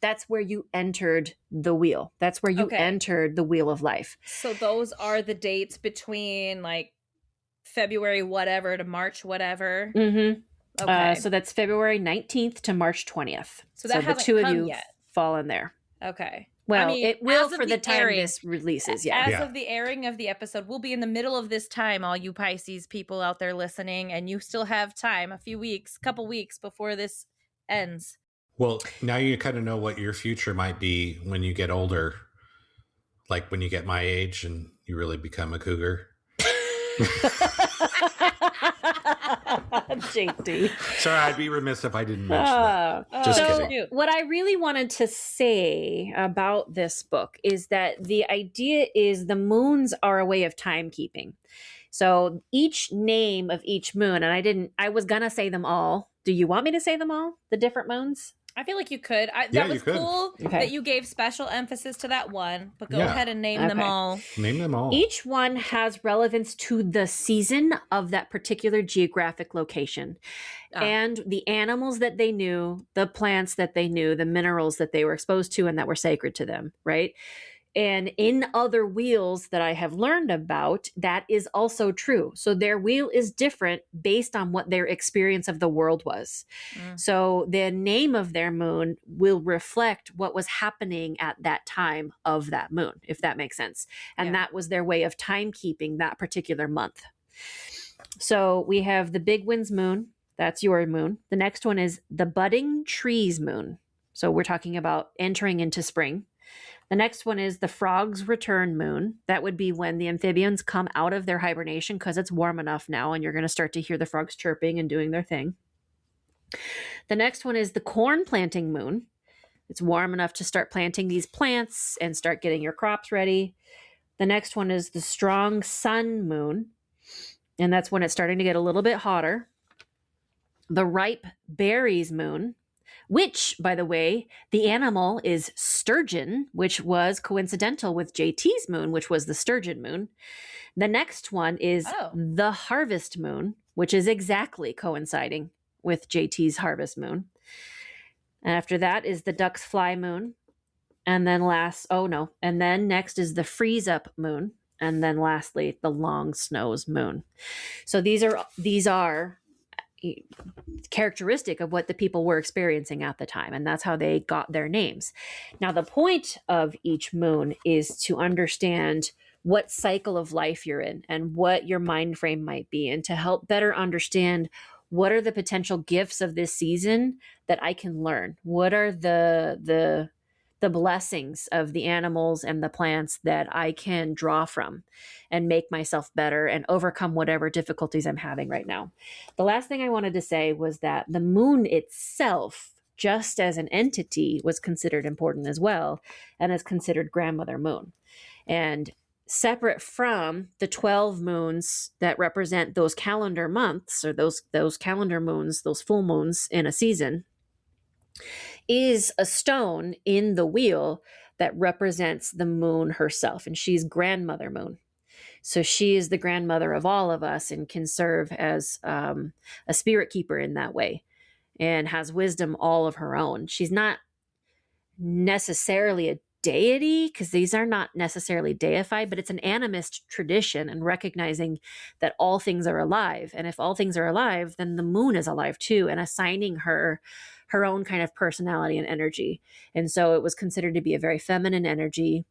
S3: That's where you entered the wheel. That's where you
S1: Okay.
S3: entered the wheel of life.
S1: So those are the dates between like February whatever to March whatever.
S3: Mm-hmm.
S1: Okay.
S3: So that's February 19th to March 20th.
S1: So that
S3: the
S1: hasn't
S3: two of
S1: come
S3: you
S1: yet.
S3: fall in there.
S1: Okay.
S3: Well,
S1: I mean,
S3: it will
S1: as of
S3: for the time
S1: airing-
S3: this releases. Yeah.
S1: As
S4: Yeah.
S1: of the airing of the episode, we'll be in the middle of this time, all you Pisces people out there listening, and you still have time, couple weeks before this ends.
S4: Well, now you kind of know what your future might be when you get older. Like when you get my age and you really become a cougar.
S3: JT.
S4: Sorry, I'd be remiss if I didn't mention that. Just
S3: so
S4: kidding.
S1: Cute.
S3: what I really wanted to say about this book is that the idea is the moons are a way of timekeeping. So each name of each moon, and I was gonna say them all. Do you want me to say them all? The different moons?
S1: I feel like you could.
S4: Yeah,
S1: That was
S4: you could.
S1: cool
S3: Okay.
S1: that you gave special emphasis to that one, but go
S4: Yeah.
S1: ahead and name them
S3: Okay.
S1: all.
S4: Name them all.
S3: Each one has relevance to the season of that particular geographic location. And the animals that they knew, the plants that they knew, the minerals that they were exposed to and that were sacred to them, right? And in other wheels that I have learned about, that is also true. So their wheel is different based on what their experience of the world was. So the name of their moon will reflect what was happening at that time of that moon, if that makes sense. And that was their way of timekeeping that particular month. So we have the Big Winds moon. That's your moon. The next one is the Budding Trees moon. So we're talking about entering into spring. The next one is the Frog's Return moon. That would be when the amphibians come out of their hibernation because it's warm enough now and you're going to start to hear the frogs chirping and doing their thing. The next one is the Corn Planting moon. It's warm enough to start planting these plants and start getting your crops ready. The next one is the Strong Sun moon. And that's when it's starting to get a little bit hotter. The Ripe Berries moon, which, by the way, the animal is sturgeon, which was coincidental with JT's moon, which was the sturgeon moon. The next one is the Harvest moon, which is exactly coinciding with JT's harvest moon. And after that is the Duck's Fly moon. And then next is the Freeze Up moon. And then lastly, the Long Snows moon. So these are characteristic of what the people were experiencing at the time, and that's how they got their names. Now, the point of each moon is to understand what cycle of life you're in and what your mind frame might be, and to help better understand what are the potential gifts of this season that I can learn. What are the blessings of the animals and the plants that I can draw from and make myself better and overcome whatever difficulties I'm having right now. The last thing I wanted to say was that the moon itself, just as an entity, was considered important as well, and is considered grandmother moon. And separate from the 12 moons that represent those calendar months, or those calendar moons, those full moons in a season, is a stone in the wheel that represents the moon herself, and she's grandmother moon. So she is the grandmother of all of us and can serve as a spirit keeper in that way, and has wisdom all of her own. She's not necessarily a deity, because these are not necessarily deified, but it's an animist tradition and recognizing that all things are alive. And if all things are alive, then the moon is alive too, and assigning her own kind of personality and energy. And so it was considered to be a very feminine energy,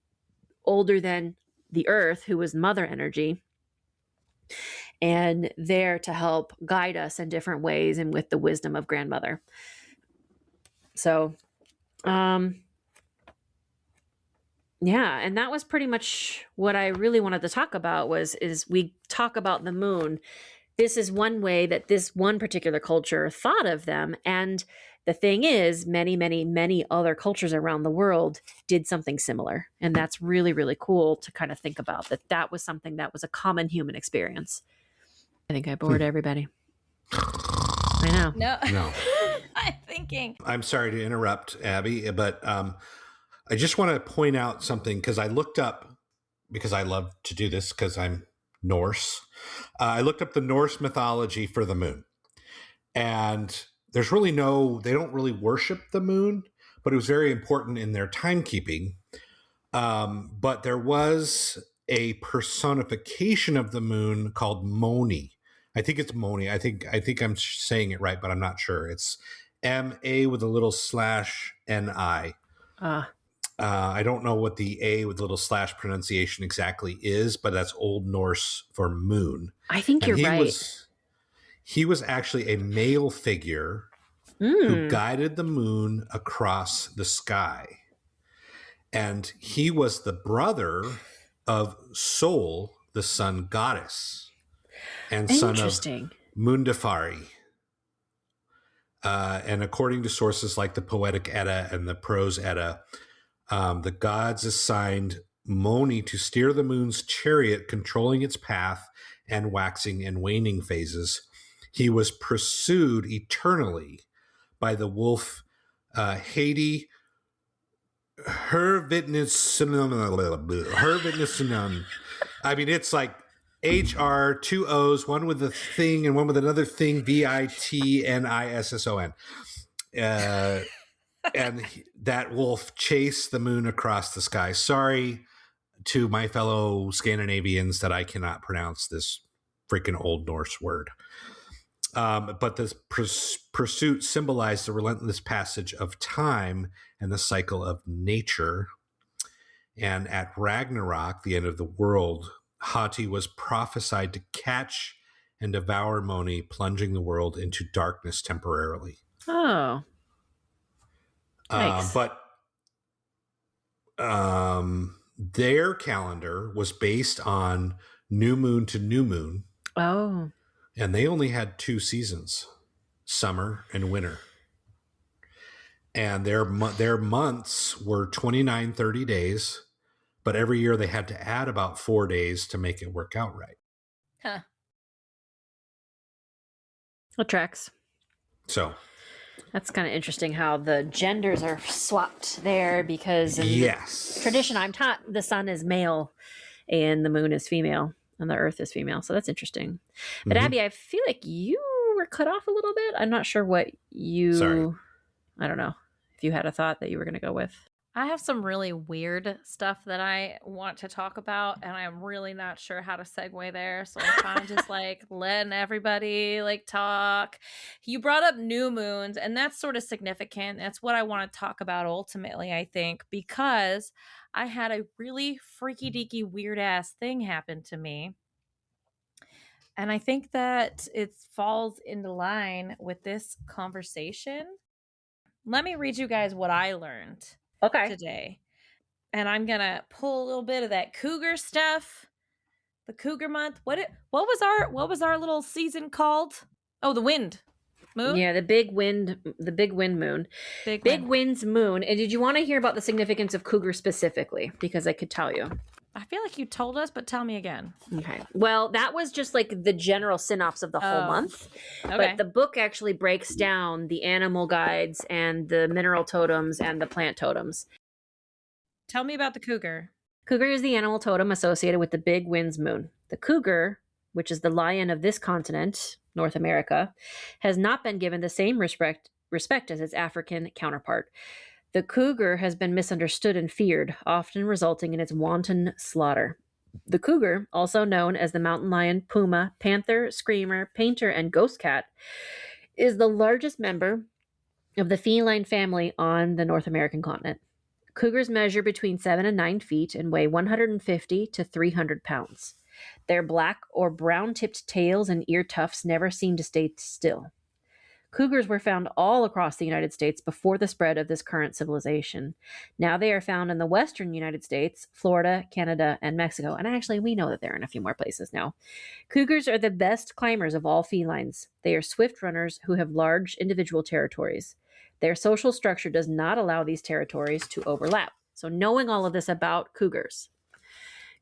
S3: older than the earth, who was mother energy, and there to help guide us in different ways and with the wisdom of grandmother. So, yeah, and that was pretty much what I really wanted to talk about is we talk about the moon. This is one way that this one particular culture thought of them. And the thing is, many, many, many other cultures around the world did something similar. And that's really, really cool to kind of think about, that was something that was a common human experience. I think I bored everybody. I know.
S4: No.
S1: I'm thinking.
S4: I'm sorry to interrupt, Abby, but I just want to point out something, because I looked up, because I love to do this because I'm Norse. I looked up the Norse mythology for the moon, and there's really they don't really worship the moon, but it was very important in their timekeeping. But there was a personification of the moon called Moni. I think it's Moni. I think I'm saying it right, but I'm not sure. It's M-A with a little slash N-I. I don't know what the A with little slash pronunciation exactly is, but that's Old Norse for moon.
S3: I think you're right.
S4: He was actually a male figure who guided the moon across the sky. And he was the brother of Sol, the sun goddess, and son of Mundafari. And according to sources like the Poetic Edda and the Prose Edda, the gods assigned Moni to steer the moon's chariot, controlling its path and waxing and waning phases. He was pursued eternally by the wolf Haiti, her witness. I mean, it's like HR, two O's, one with a thing and one with another thing, VITNISSON. And that will chase the moon across the sky. Sorry to my fellow Scandinavians that I cannot pronounce this freaking Old Norse word. But this pursuit symbolized the relentless passage of time and the cycle of nature. And at Ragnarok, the end of the world, Hati was prophesied to catch and devour Moni, plunging the world into darkness temporarily.
S3: Oh. Nice.
S4: But their calendar was based on new moon to new moon.
S3: Oh.
S4: And they only had 2 seasons, summer and winter. And their months were 29, 30 days. But every year they had to add about 4 days to make it work out right.
S1: Huh.
S3: It tracks.
S4: So
S3: that's kind of interesting how the genders are swapped there, because in the tradition I'm taught, the sun is male and the moon is female and the earth is female. So that's interesting. But Abby, I feel like you were cut off a little bit. I'm not sure what you...
S4: Sorry.
S3: I don't know if you had a thought that you were going to go with.
S1: I have some really weird stuff that I want to talk about, and I'm really not sure how to segue there. So I'm kind of just like letting everybody like talk. You brought up new moons, and that's sort of significant. That's what I want to talk about ultimately, I think, because I had a really freaky deaky weird ass thing happen to me. And I think that it falls into line with this conversation. Let me read you guys what I learned.
S3: Okay.
S1: Today. And I'm going to pull a little bit of that cougar stuff. The cougar month. What was our little season called? Oh, the wind moon?
S3: Yeah, the big wind moon. Big wind's moon. And did you want to hear about the significance of cougar specifically? Because I could tell you.
S1: I feel like you told us, but tell me again.
S3: Okay. Well, that was just like the general synopsis of the whole month. Okay. But the book actually breaks down the animal guides and the mineral totems and the plant totems.
S1: Tell me about the cougar.
S3: Cougar is the animal totem associated with the big wind's moon. The cougar, which is the lion of this continent, North America, has not been given the same respect as its African counterpart. The cougar has been misunderstood and feared, often resulting in its wanton slaughter. The cougar, also known as the mountain lion, puma, panther, screamer, painter, and ghost cat, is the largest member of the feline family on the North American continent. Cougars measure between 7 and 9 feet and weigh 150 to 300 pounds. Their black or brown-tipped tails and ear tufts never seem to stay still. Cougars were found all across the United States before the spread of this current civilization. Now they are found in the western United States, Florida, Canada, and Mexico. And actually, we know that they're in a few more places now. Cougars are the best climbers of all felines. They are swift runners who have large individual territories. Their social structure does not allow these territories to overlap. So knowing all of this about cougars.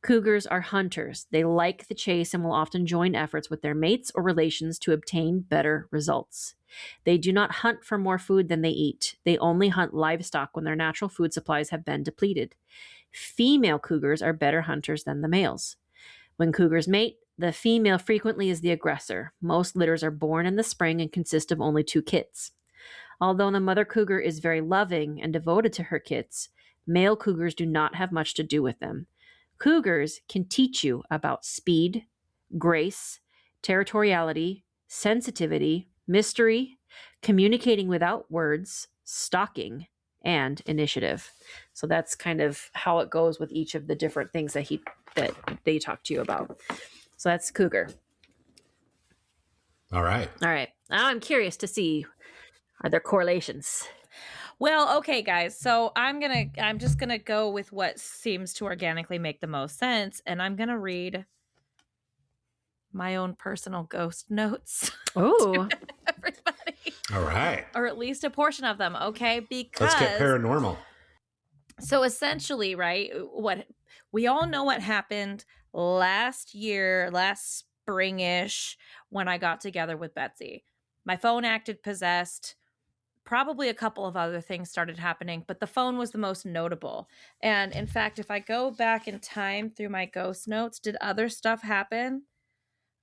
S3: Cougars are hunters. They like the chase and will often join efforts with their mates or relations to obtain better results. They do not hunt for more food than they eat. They only hunt livestock when their natural food supplies have been depleted. Female cougars are better hunters than the males. When cougars mate, the female frequently is the aggressor. Most litters are born in the spring and consist of only 2 kits. Although the mother cougar is very loving and devoted to her kits, male cougars do not have much to do with them. Cougars can teach you about speed, grace, territoriality, sensitivity, mystery, communicating without words, stalking, and initiative. So that's kind of how it goes with each of the different things that they talk to you about. So that's cougar.
S4: All right.
S3: Now I'm curious to see, are there correlations?
S1: Well, okay, guys. So I'm just gonna go with what seems to organically make the most sense, and I'm gonna read my own personal ghost notes.
S3: Oh,
S1: everybody!
S4: All right,
S1: or at least a portion of them. Okay, because
S4: let's get paranormal.
S1: So essentially, right? What we all know what happened last springish, when I got together with Betsy. My phone acted possessed. probably a couple of other things started happening, but the phone was the most notable. And in fact, if I go back in time through my ghost notes, did other stuff happen?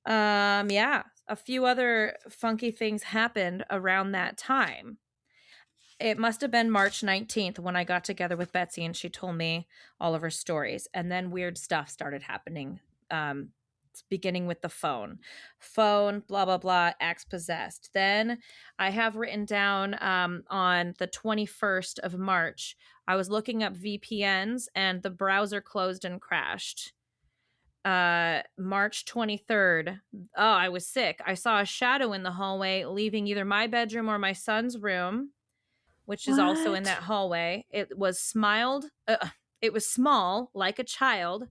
S1: Yeah, a few other funky things happened around that time. It must have been March 19th when I got together with Betsy and she told me all of her stories. And then weird stuff started happening, beginning with the phone. Phone, blah, blah, blah, acts possessed. Then I have written down on the 21st of March, I was looking up VPNs and the browser closed and crashed. March 23rd, I was sick. I saw a shadow in the hallway leaving either my bedroom or my son's room, which is also in that hallway. It was small like a child.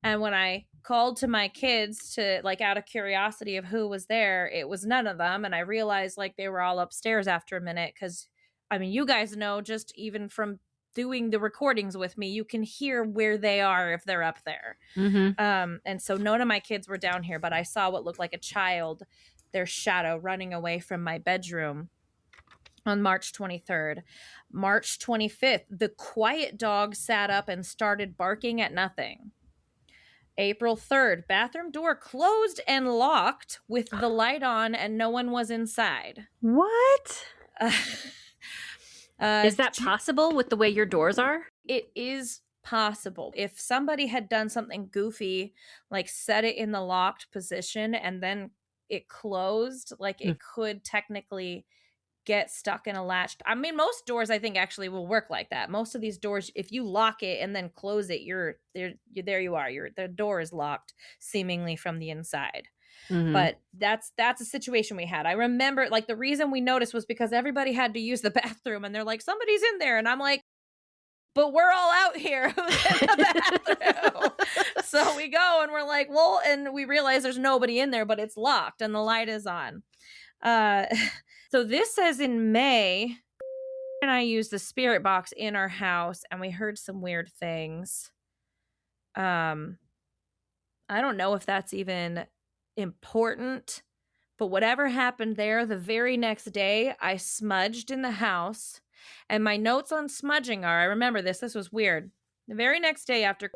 S1: And when I called to my kids to, like, out of curiosity of who was there, it was none of them. And I realized, like, they were all upstairs after a minute. Because, I mean, you guys know, just even from doing the recordings with me, you can hear where they are if they're up there.
S3: Mm-hmm.
S1: And so none of my kids were down here, but I saw what looked like a child, their shadow, running away from my bedroom on March 23rd. March 25th, the quiet dog sat up and started barking at nothing. April 3rd, bathroom door closed and locked with the light on and no one was inside.
S3: What? Is that possible with the way your doors are?
S1: It is possible. If somebody had done something goofy, like set it in the locked position and then it closed, like it could technically get stuck in a latch. I mean, most doors I think actually will work like that. Most of these doors, if you lock it and then close it, you're there you are. The door is locked seemingly from the inside.
S3: Mm-hmm.
S1: But that's a situation we had. I remember, like, the reason we noticed was because everybody had to use the bathroom and they're like, somebody's in there. And I'm like, but we're all out here. Who's in the bathroom? So we go and we're like, well, and we realize there's nobody in there, but it's locked and the light is on. So this says in May, and I used the spirit box in our house and we heard some weird things. I don't know if that's even important, but whatever happened there, the very next day I smudged in the house, and my notes on smudging are, I remember this was weird. The very next day after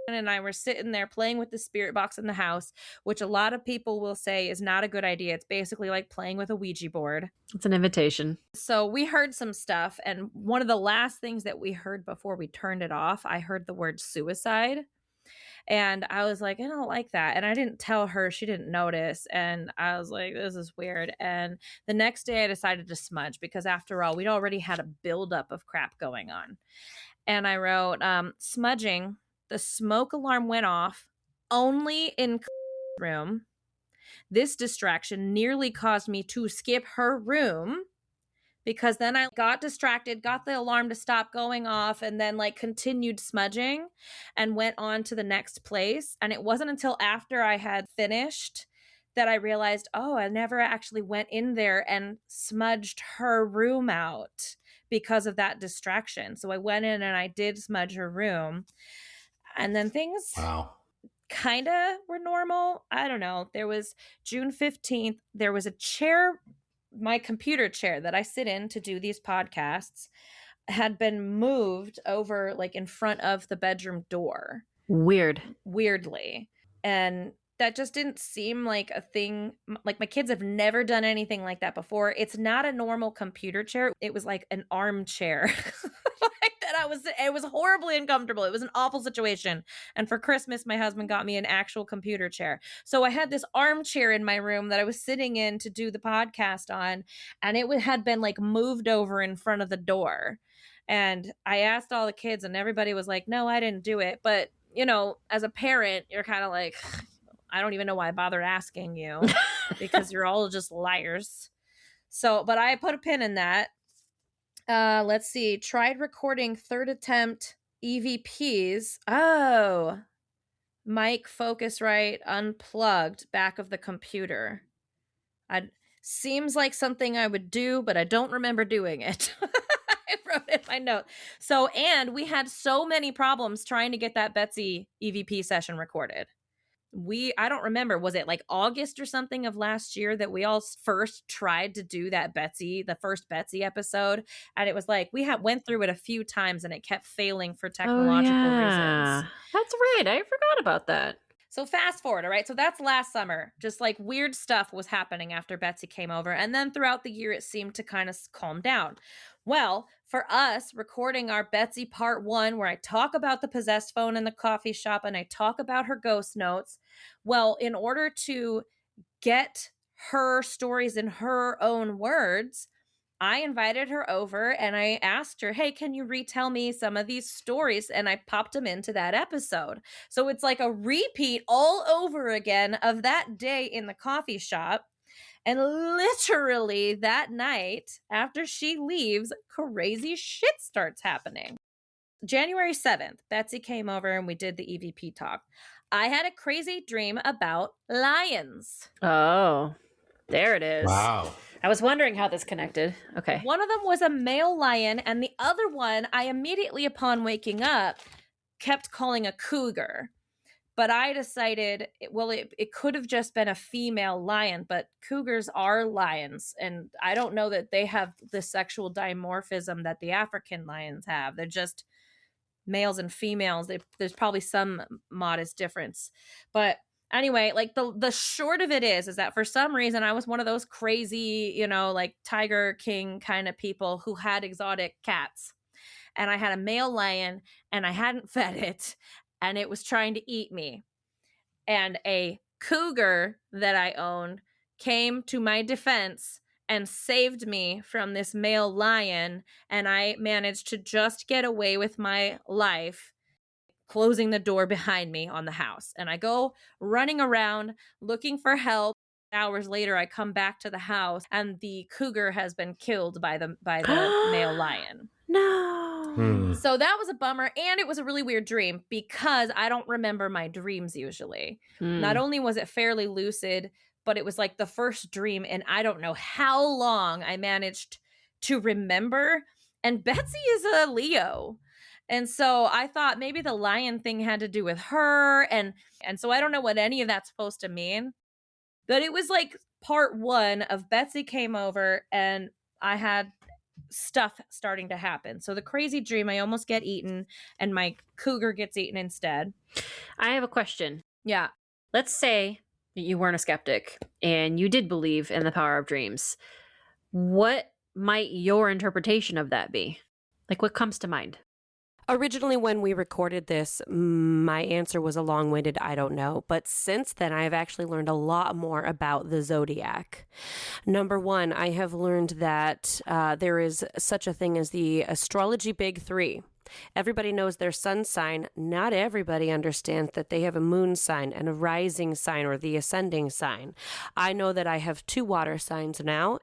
S1: and I were sitting there playing with the spirit box in the house, which a lot of people will say is not a good idea. It's basically like playing with a Ouija board.
S3: It's an invitation.
S1: So we heard some stuff, and one of the last things that we heard before we turned it off, I heard the word suicide. And I was like, I don't like that. And I didn't tell her. She didn't notice. And I was like, this is weird. And the next day I decided to smudge because, after all, we'd already had a buildup of crap going on. And I wrote, smudging. The smoke alarm went off only in room. This distraction nearly caused me to skip her room because then I got distracted, got the alarm to stop going off, and then like continued smudging and went on to the next place. And it wasn't until after I had finished that I realized, oh, I never actually went in there and smudged her room out because of that distraction. So I went in and I did smudge her room. And then things kind of were normal. I don't know. There was June 15th. There was a chair, my computer chair that I sit in to do these podcasts, had been moved over like in front of the bedroom door. Weirdly. And that just didn't seem like a thing. Like, my kids have never done anything like that before. It's not a normal computer chair. It was like an armchair. It was horribly uncomfortable. It was an awful situation. And for Christmas, my husband got me an actual computer chair. So I had this armchair in my room that I was sitting in to do the podcast on, and it had been like moved over in front of the door. And I asked all the kids, and everybody was like, no, I didn't do it. But, you know, as a parent, you're kind of like, I don't even know why I bothered asking you because you're all just liars. So, but I put a pin in that. Let's see. Tried recording third attempt EVPs. Oh, mic Focusrite unplugged back of the computer. Seems like something I would do, but I don't remember doing it. I wrote it in my note. So, and we had so many problems trying to get that Betsy EVP session recorded. I don't remember, was it like August or something of last year that we all first tried to do that the first Betsy episode? And it was like, went through it a few times and it kept failing for technological reasons.
S3: That's right. I forgot about that.
S1: So fast forward, all right? So that's last summer. Just like weird stuff was happening after Betsy came over. And then throughout the year, it seemed to kind of calm down. Well, for us, recording our Betsy part 1, where I talk about the possessed phone in the coffee shop and I talk about her ghost notes. Well, in order to get her stories in her own words, I invited her over and I asked her, hey, can you retell me some of these stories? And I popped them into that episode. So it's like a repeat all over again of that day in the coffee shop. And literally that night, after she leaves, crazy shit starts happening. January 7th, Betsy came over and we did the EVP talk. I had a crazy dream about lions.
S3: Oh, there it is.
S4: Wow.
S3: I was wondering how this connected. Okay.
S1: One of them was a male lion, and the other one, I immediately upon waking up, kept calling a cougar. But I decided, it could have just been a female lion, but cougars are lions. And I don't know that they have the sexual dimorphism that the African lions have. They're just males and females. There's probably some modest difference. But anyway, like the short of it is that for some reason I was one of those crazy, like Tiger King kind of people who had exotic cats. And I had a male lion and I hadn't fed it and it was trying to eat me. And a cougar that I owned came to my defense and saved me from this male lion. And I managed to just get away with my life, closing the door behind me on the house. And I go running around looking for help. Hours later, I come back to the house and the cougar has been killed by the male lion.
S3: No.
S1: So that was a bummer. And it was a really weird dream because I don't remember my dreams usually. Not only was it fairly lucid, but it was like the first dream and I don't know how long I managed to remember. And Betsy is a Leo. And so I thought maybe the lion thing had to do with her. And so I don't know what any of that's supposed to mean. But it was like part 1 of Betsy came over and I had stuff starting to happen. So the crazy dream, I almost get eaten and my cougar gets eaten instead.
S3: I have a question.
S1: Yeah.
S3: Let's say you weren't a skeptic and you did believe in the power of dreams. What might your interpretation of that be? Like, what comes to mind?
S5: Originally, when we recorded this, my answer was a long-winded, I don't know. But since then, I've actually learned a lot more about the zodiac. Number 1, I have learned that there is such a thing as the astrology big 3. Everybody knows their sun sign. Not everybody understands that they have a moon sign and a rising sign or the ascending sign. I know that I have 2 water signs now,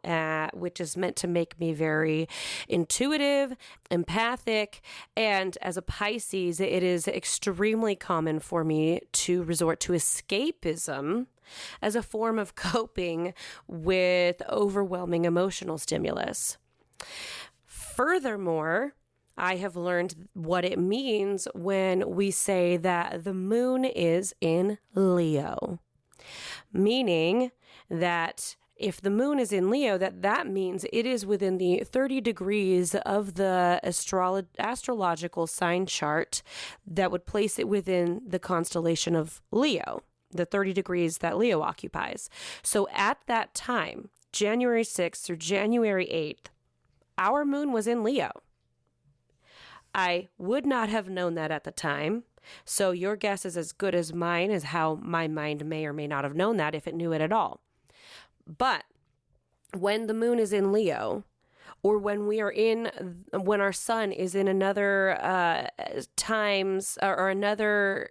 S5: which is meant to make me very intuitive, empathic, and as a Pisces, it is extremely common for me to resort to escapism as a form of coping with overwhelming emotional stimulus. Furthermore, I have learned what it means when we say that the moon is in Leo, meaning that if the moon is in Leo, that means it is within the 30 degrees of the astrological sign chart that would place it within the constellation of Leo, the 30 degrees that Leo occupies. So at that time, January 6th through January 8th, our moon was in Leo. I would not have known that at the time, so your guess is as good as mine as how my mind may or may not have known that if it knew it at all. But when the moon is in Leo, or when our sun is in another times or another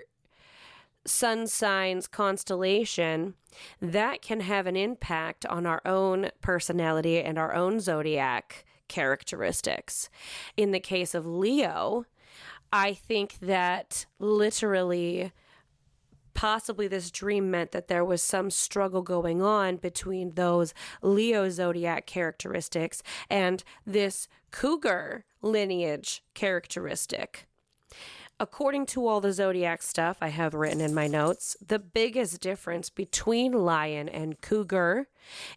S5: sun signs constellation, that can have an impact on our own personality and our own zodiac characteristics. In the case of Leo, I think that literally, possibly this dream meant that there was some struggle going on between those Leo zodiac characteristics and this cougar lineage characteristic. According to all the zodiac stuff I have written in my notes, the biggest difference between lion and cougar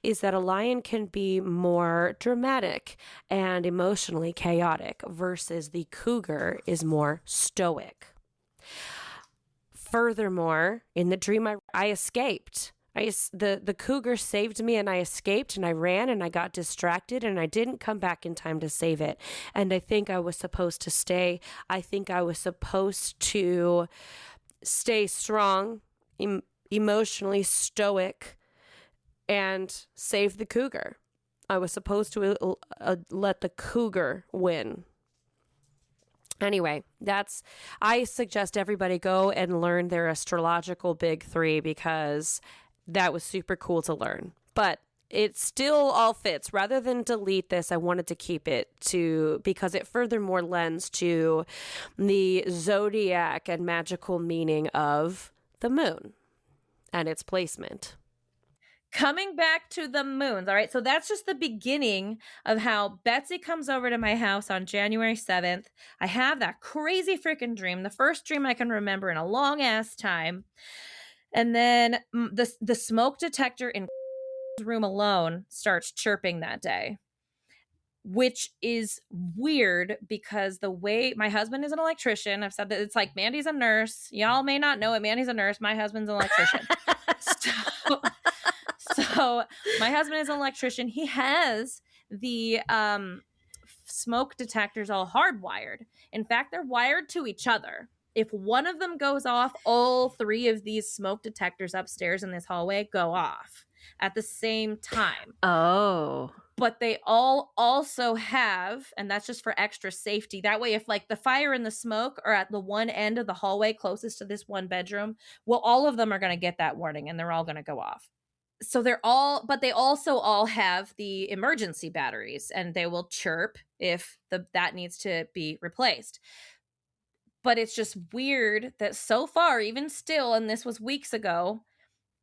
S5: is that a lion can be more dramatic and emotionally chaotic versus the cougar is more stoic. Furthermore, in the dream I escaped. The cougar saved me and I escaped and I ran and I got distracted and I didn't come back in time to save it. And I think I was supposed to stay. I think I was supposed to stay strong, emotionally stoic, and save the cougar. I was supposed to let the cougar win. Anyway, I suggest everybody go and learn their astrological big three because that was super cool to learn. But it still all fits. Rather than delete this, I wanted to keep it because it furthermore lends to the zodiac and magical meaning of the moon and its placement.
S1: Coming back to the moons. All right. So that's just the beginning of how Betsy comes over to my house on January 7th. I have that crazy freaking dream, the first dream I can remember in a long ass time. And then the smoke detector in room alone starts chirping that day, which is weird because the way my husband is an electrician, I've said that it's like Mandy's a nurse. Y'all may not know it. Mandy's a nurse. My husband's an electrician. So my husband is an electrician. He has the smoke detectors all hardwired. In fact, they're wired to each other. If one of them goes off, all three of these smoke detectors upstairs in this hallway go off at the same time.
S3: Oh.
S1: But they all also have, and that's just for extra safety. That way, if like the fire and the smoke are at the one end of the hallway closest to this one bedroom, well, all of them are going to get that warning and they're all going to go off. So but they also all have the emergency batteries and they will chirp if that needs to be replaced. But it's just weird that so far, even still, and this was weeks ago,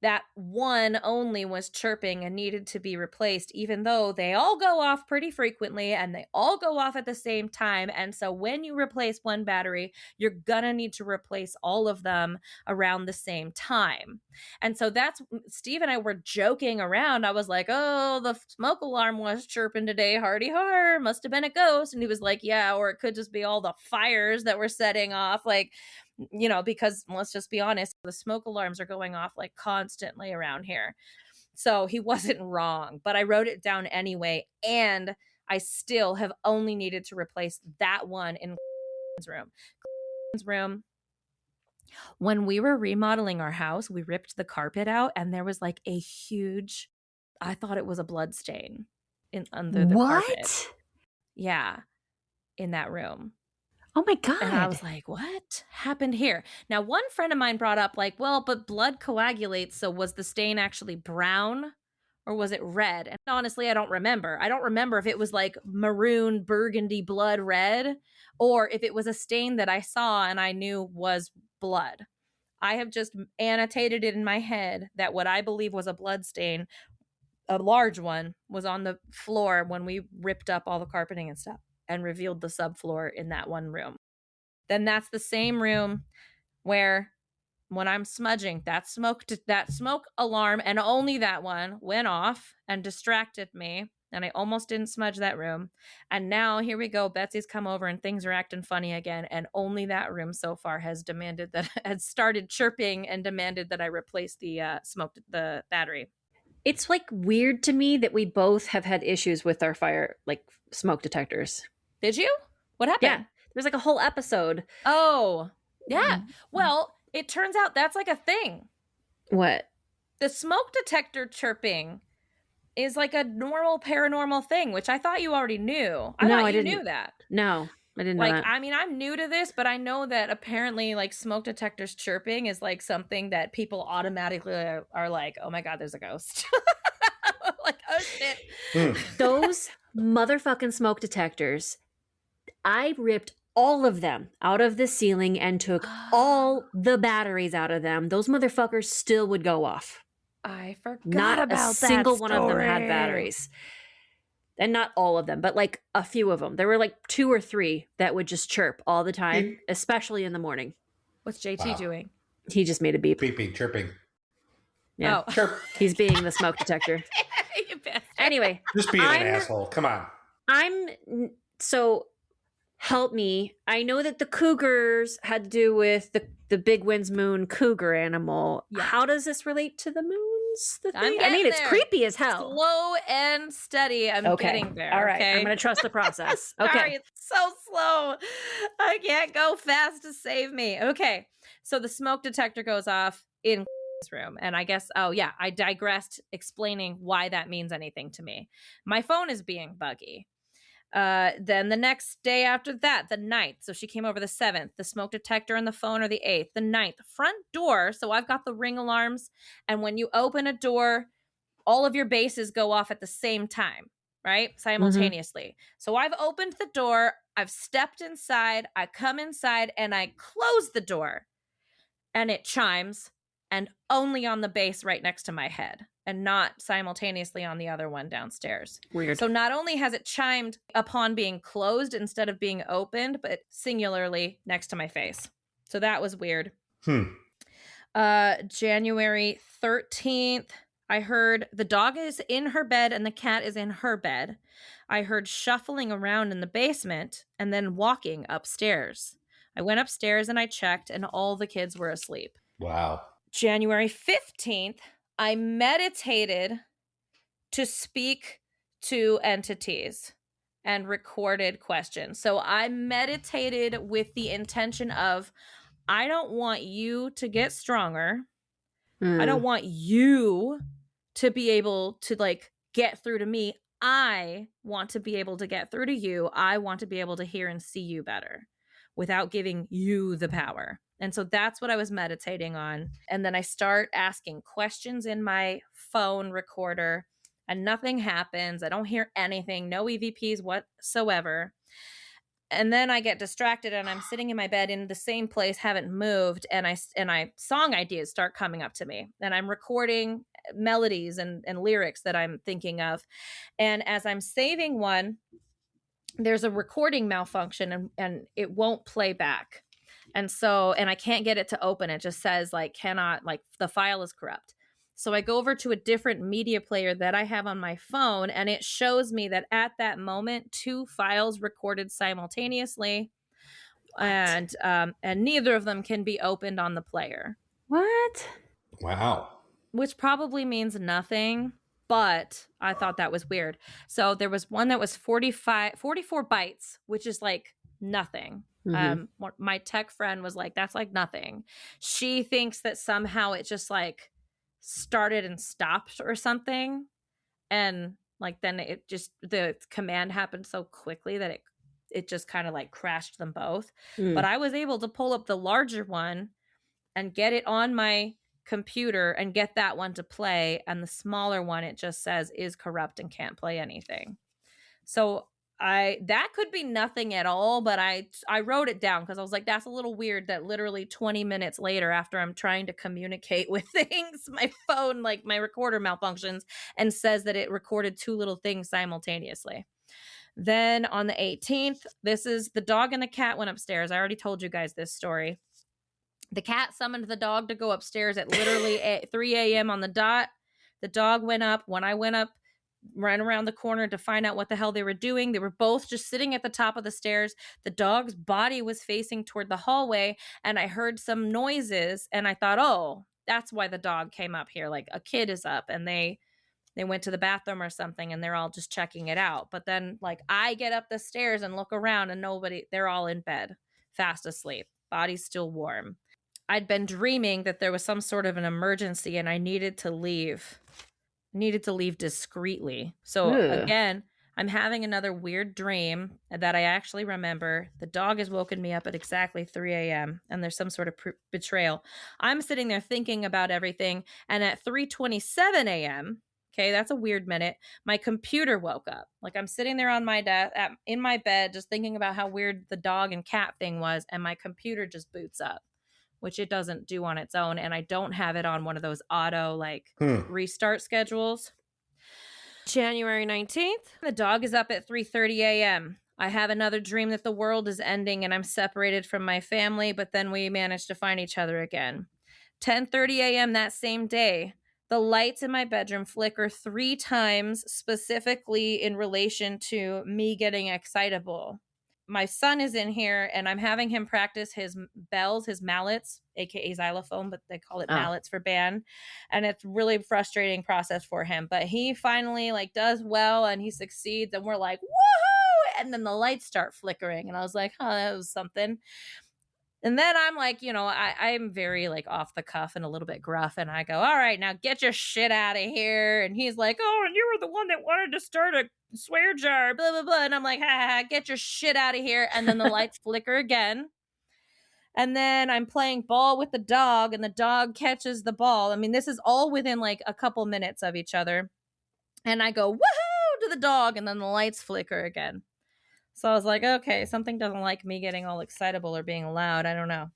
S1: that one only was chirping and needed to be replaced, even though they all go off pretty frequently and they all go off at the same time. And so when you replace one battery, you're gonna need to replace all of them around the same time. And so that's, Steve and I were joking around. I was like, oh, the smoke alarm was chirping today. Hardy har, must have been a ghost. And he was like, yeah, or it could just be all the fires that we're setting off. Like, you know, because let's just be honest, the smoke alarms are going off like constantly around here. So he wasn't wrong, but I wrote it down anyway. And I still have only needed to replace that one in room. When we were remodeling our house, we ripped the carpet out and there was like a huge, I thought it was a blood stain under the carpet. Yeah, in that room.
S3: Oh my God.
S1: And I was like, what happened here? Now, one friend of mine brought up like, well, but blood coagulates. So was the stain actually brown or was it red? And honestly, I don't remember. I don't remember if it was like maroon, burgundy, blood red, or if it was a stain that I saw and I knew was blood. I have just annotated it in my head that what I believe was a blood stain, a large one, was on the floor when we ripped up all the carpeting and stuff and revealed the subfloor in that one room. Then that's the same room where when I'm smudging, that smoke alarm, and only that one, went off and distracted me. And I almost didn't smudge that room. And now here we go. Betsy's come over and things are acting funny again. And only that room so far has started chirping and demanded that I replace the battery.
S3: It's like weird to me that we both have had issues with our smoke detectors.
S1: Did you? What happened?
S3: Yeah. There's like a whole episode.
S1: Oh, yeah. Well, it turns out that's like a thing.
S3: What?
S1: The smoke detector chirping is like a normal paranormal thing, which I thought you already knew. I thought you knew that.
S3: No, I didn't know that.
S1: I mean, I'm new to this, but I know that apparently like smoke detectors chirping is like something that people automatically are like, oh my God, there's a ghost. Like, oh shit.
S3: Those motherfucking smoke detectors, I ripped all of them out of the ceiling and took all the batteries out of them. Those motherfuckers still would go off.
S1: I forgot
S3: Not
S1: about
S3: a single
S1: that
S3: one of them had batteries. and not all of them, but like a few of them. There were like 2 or 3 that would just chirp all the time, especially in the morning.
S1: What's JT doing?
S3: He just made a beep.
S4: Beeping, chirping.
S3: Yeah.
S1: Oh.
S4: Chirp.
S3: He's being the smoke detector.
S1: You bastard.
S3: Anyway,
S4: Just being an asshole. Come on.
S3: So help me. I know that the cougars had to do with the big wind's moon cougar animal.
S1: Yeah.
S3: How does this relate to the moons? The
S1: I'm
S3: thing? I mean,
S1: getting
S3: it's
S1: there.
S3: creepy as hell.
S1: Slow and steady. I'm getting there.
S3: All right.
S1: Okay?
S3: I'm going to trust the process. Okay.
S1: Sorry, it's so slow. I can't go fast to save me. Okay. So the smoke detector goes off in room. And I guess, I digressed explaining why that means anything to me. My phone is being buggy. Then the next day after that, the 9th. So she came over the 7th. The smoke detector and the phone are the 8th. The 9th. Front door. So I've got the ring alarms. And when you open a door, all of your bases go off at the same time, right? Simultaneously. So I've opened the door. I've stepped inside. I come inside and I close the door. And it chimes. And only on the base right next to my head. And not simultaneously on the other one downstairs.
S3: Weird.
S1: So not only has it chimed upon being closed instead of being opened, but singularly next to my face. So that was weird. January 13th, I heard the dog is in her bed and the cat is in her bed. I heard shuffling around in the basement and then walking upstairs. I went upstairs and I checked and all the kids were asleep.
S4: Wow.
S1: January 15th, I meditated to speak to entities and recorded questions. So I meditated with the intention of, I don't want you to get stronger. I don't want you to be able to like get through to me. I want to be able to get through to you. I want to be able to hear and see you better without giving you the power. And so that's what I was meditating on. And then I start asking questions in my phone recorder and nothing happens. I don't hear anything, no EVPs whatsoever. And then I get distracted and I'm sitting in my bed in the same place, haven't moved. And I song ideas start coming up to me and I'm recording melodies and lyrics that I'm thinking of. And as I'm saving one, there's a recording malfunction and it won't play back. And I can't get it to open. It just says the file is corrupt. So I go over to a different media player that I have on my phone and it shows me that at that moment, 2 files recorded simultaneously and neither of them can be opened on the player.
S3: What?
S4: Wow.
S1: Which probably means nothing, but I thought that was weird. So there was one that was 44 bytes, which is like nothing. My tech friend was like, that's like nothing. She thinks that somehow it just like started and stopped or something. And like, then it just, the command happened so quickly that it just kind of like crashed them both. But I was able to pull up the larger one and get it on my computer and get that one to play. And the smaller one, it just says is corrupt and can't play anything. So that could be nothing at all, but I wrote it down because I was like, that's a little weird that literally 20 minutes later after I'm trying to communicate with things, my phone, like my recorder malfunctions and says that it recorded 2 little things simultaneously. Then on the 18th, this is the dog and the cat went upstairs. I already told you guys this story. The cat summoned the dog to go upstairs at literally at 3 a.m. on the dot. The dog went up. When I went up, ran around the corner to find out what the hell they were doing. They were both just sitting at the top of the stairs. The dog's body was facing toward the hallway, and I heard some noises, and I thought, oh, that's why the dog came up here. Like a kid is up, and they went to the bathroom or something, and they're all just checking it out. But then, like, I get up the stairs and look around, and they're all in bed, fast asleep, body's still warm. I'd been dreaming that there was some sort of an emergency, and I needed to leave. Discreetly. So again, I'm having another weird dream that I actually remember. The dog has woken me up at exactly 3 a.m. and there's some sort of betrayal. I'm sitting there thinking about everything. And at 3:27 a.m., okay, that's a weird minute, my computer woke up. Like I'm sitting there on my desk in my bed, just thinking about how weird the dog and cat thing was. And my computer just boots up, which it doesn't do on its own. And I don't have it on one of those auto restart schedules.
S5: January 19th.
S1: The dog is up at 3:30 a.m. I have another dream that the world is ending and I'm separated from my family, but then we manage to find each other again. 10:30 a.m. that same day, the lights in my bedroom flicker 3 times, specifically in relation to me getting excitable. My son is in here and I'm having him practice his bells, his mallets, aka xylophone, but they call it mallets for band. And it's really frustrating process for him. But he finally does well and he succeeds and we're like, woohoo! And then the lights start flickering. And I was like, oh, that was something. And then I'm like, I'm very off the cuff and a little bit gruff. And I go, all right, now get your shit out of here. And he's like, oh, and you were the one that wanted to start a swear jar, blah, blah, blah. And I'm like, ha, ha, ha, get your shit out of here. And then the lights flicker again. And then I'm playing ball with the dog and the dog catches the ball. I mean, this is all within a couple minutes of each other. And I go, woohoo, to the dog. And then the lights flicker again. So I was like, okay, something doesn't like me getting all excitable or being loud. I don't know.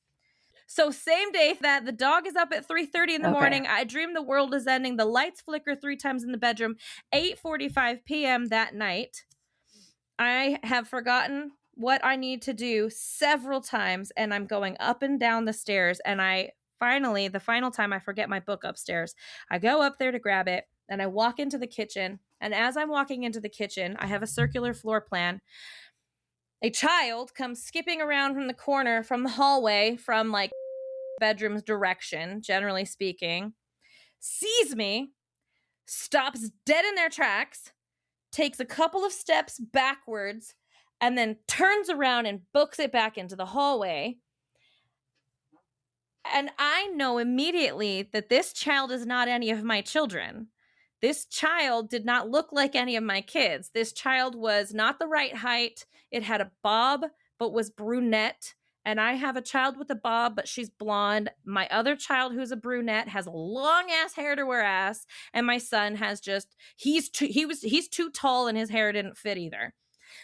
S1: So same day that the dog is up at 3:30 in the morning, I dream the world is ending. The lights flicker 3 times in the bedroom. 8:45 p.m. that night. I have forgotten what I need to do several times, and I'm going up and down the stairs. And the final time, I forget my book upstairs. I go up there to grab it, and I walk into the kitchen. And as I'm walking into the kitchen, I have a circular floor plan. A child comes skipping around from the corner from the hallway from bedroom's direction, generally speaking, sees me, stops dead in their tracks, takes a couple of steps backwards, and then turns around and books it back into the hallway. And I know immediately that this child is not any of my children. This child did not look like any of my kids. This child was not the right height. It had a bob, but was brunette. And I have a child with a bob, but she's blonde. My other child, who's a brunette, has long ass hair to her ass. And my son has he's too tall and his hair didn't fit either.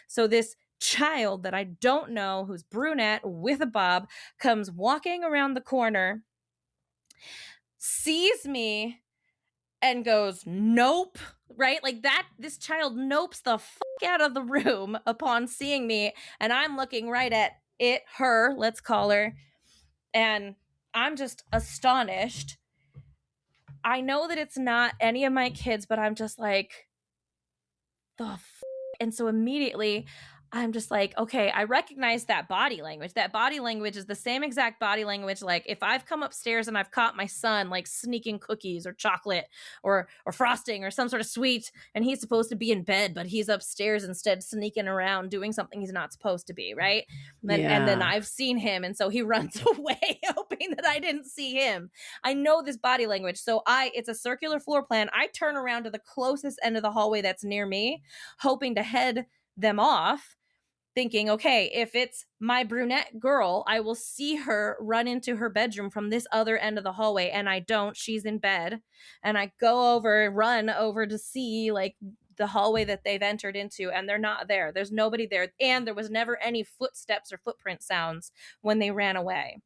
S1: So this child that I don't know, who's brunette with a bob, comes walking around the corner, sees me, and goes, nope, right? This child nopes the fuck out of the room upon seeing me. And I'm looking right at her, let's call her. And I'm just astonished. I know that it's not any of my kids, but I'm just like, the f-? And so immediately I'm just like, okay, I recognize that body language. That body language is the same exact body language. If I've come upstairs and I've caught my son sneaking cookies or chocolate or frosting or some sort of sweet, and he's supposed to be in bed, but he's upstairs instead sneaking around doing something he's not supposed to be, right? And then I've seen him, and so he runs away hoping that I didn't see him. I know this body language. So it's a circular floor plan. I turn around to the closest end of the hallway that's near me, hoping to head them off, thinking, okay, if it's my brunette girl, I will see her run into her bedroom from this other end of the hallway. And I don't. She's in bed. And I run over to see the hallway that they've entered into, and they're not there. There's nobody there. And there was never any footsteps or footprint sounds when they ran away.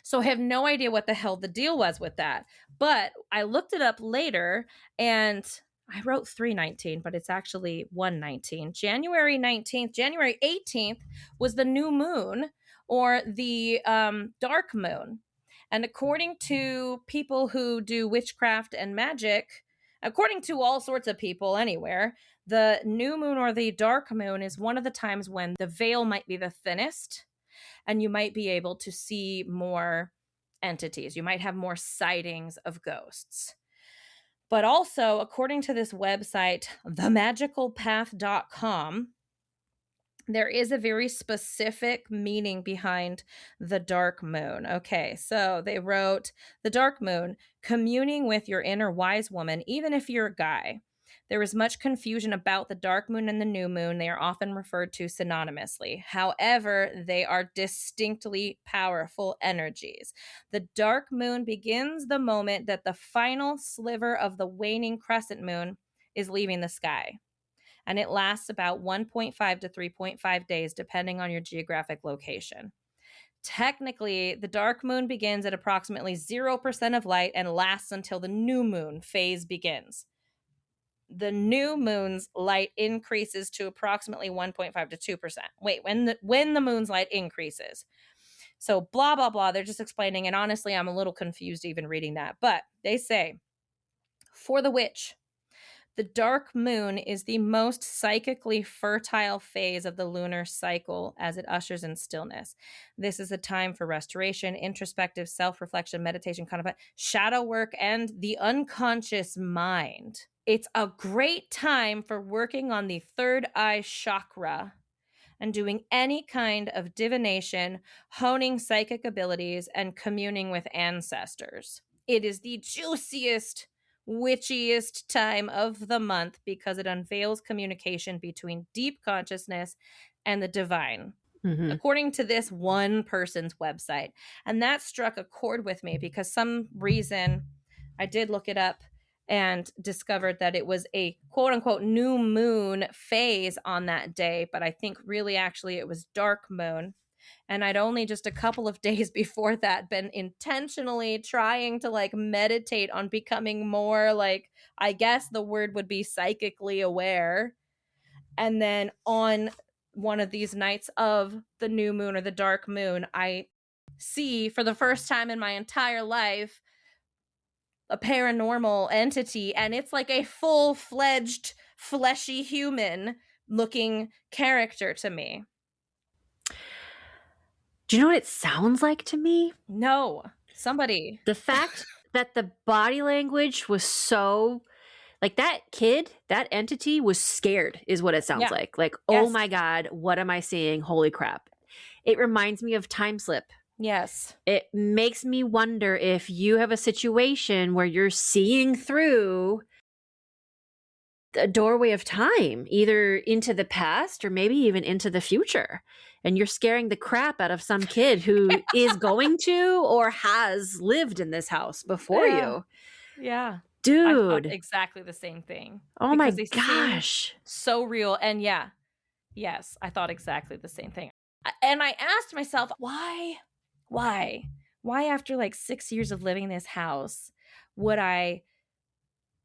S1: So I have no idea what the hell the deal was with that. But I looked it up later, and I wrote 3/19, but it's actually 1/19. January 19th, January 18th was the new moon, or the dark moon. And according to people who do witchcraft and magic, according to all sorts of people anywhere, the new moon or the dark moon is one of the times when the veil might be the thinnest, and you might be able to see more entities. You might have more sightings of ghosts. But also, according to this website, themagicalpath.com, there is a very specific meaning behind the dark moon. Okay, so they wrote, the dark moon, communing with your inner wise woman, even if you're a guy. There is much confusion about the dark moon and the new moon. They are often referred to synonymously. However, they are distinctly powerful energies. The dark moon begins the moment that the final sliver of the waning crescent moon is leaving the sky. And it lasts about 1.5 to 3.5 days, depending on your geographic location. Technically, the dark moon begins at approximately 0% of light and lasts until the new moon phase begins. the new moon's light increases to approximately 1.5 to 2%. Wait, when the moon's light increases. So blah, blah, blah. They're just explaining. And honestly, I'm a little confused even reading that. But they say, for the witch, the dark moon is the most psychically fertile phase of the lunar cycle as it ushers in stillness. This is a time for restoration, introspective self-reflection, meditation, contemplation, shadow work, and the unconscious mind. It's a great time for working on the third eye chakra and doing any kind of divination, honing psychic abilities, and communing with ancestors. It is the juiciest, witchiest time of the month because it unveils communication between deep consciousness and the divine, according to this one person's website. And that struck a chord with me because some reason I did look it up and discovered that it was a quote unquote new moon phase on that day. But I think really actually it was dark moon. And I'd only just a couple of days before that been intentionally trying to like meditate on becoming more like, I guess the word would be psychically aware. And then on one of these nights of the new moon or the dark moon, I see for the first time in my entire life a paranormal entity, and it's like a full-fledged fleshy human looking character to me.
S3: Do you know what it sounds like to me?
S1: No, somebody.
S3: The fact that the body language was so, like, that kid, that entity was scared is what it sounds like. Like, oh my God, what am I seeing? Holy crap. It reminds me of Time Slip.
S1: Yes.
S3: It makes me wonder if you have a situation where you're seeing through a doorway of time, either into the past or maybe even into the future. And you're scaring the crap out of some kid who is going to or has lived in this house before you.
S1: Yeah.
S3: Dude.
S1: I thought exactly the same thing.
S3: Oh my gosh.
S1: So real. And yes, I thought exactly the same thing. And I asked myself, why after like 6 years of living in this house would I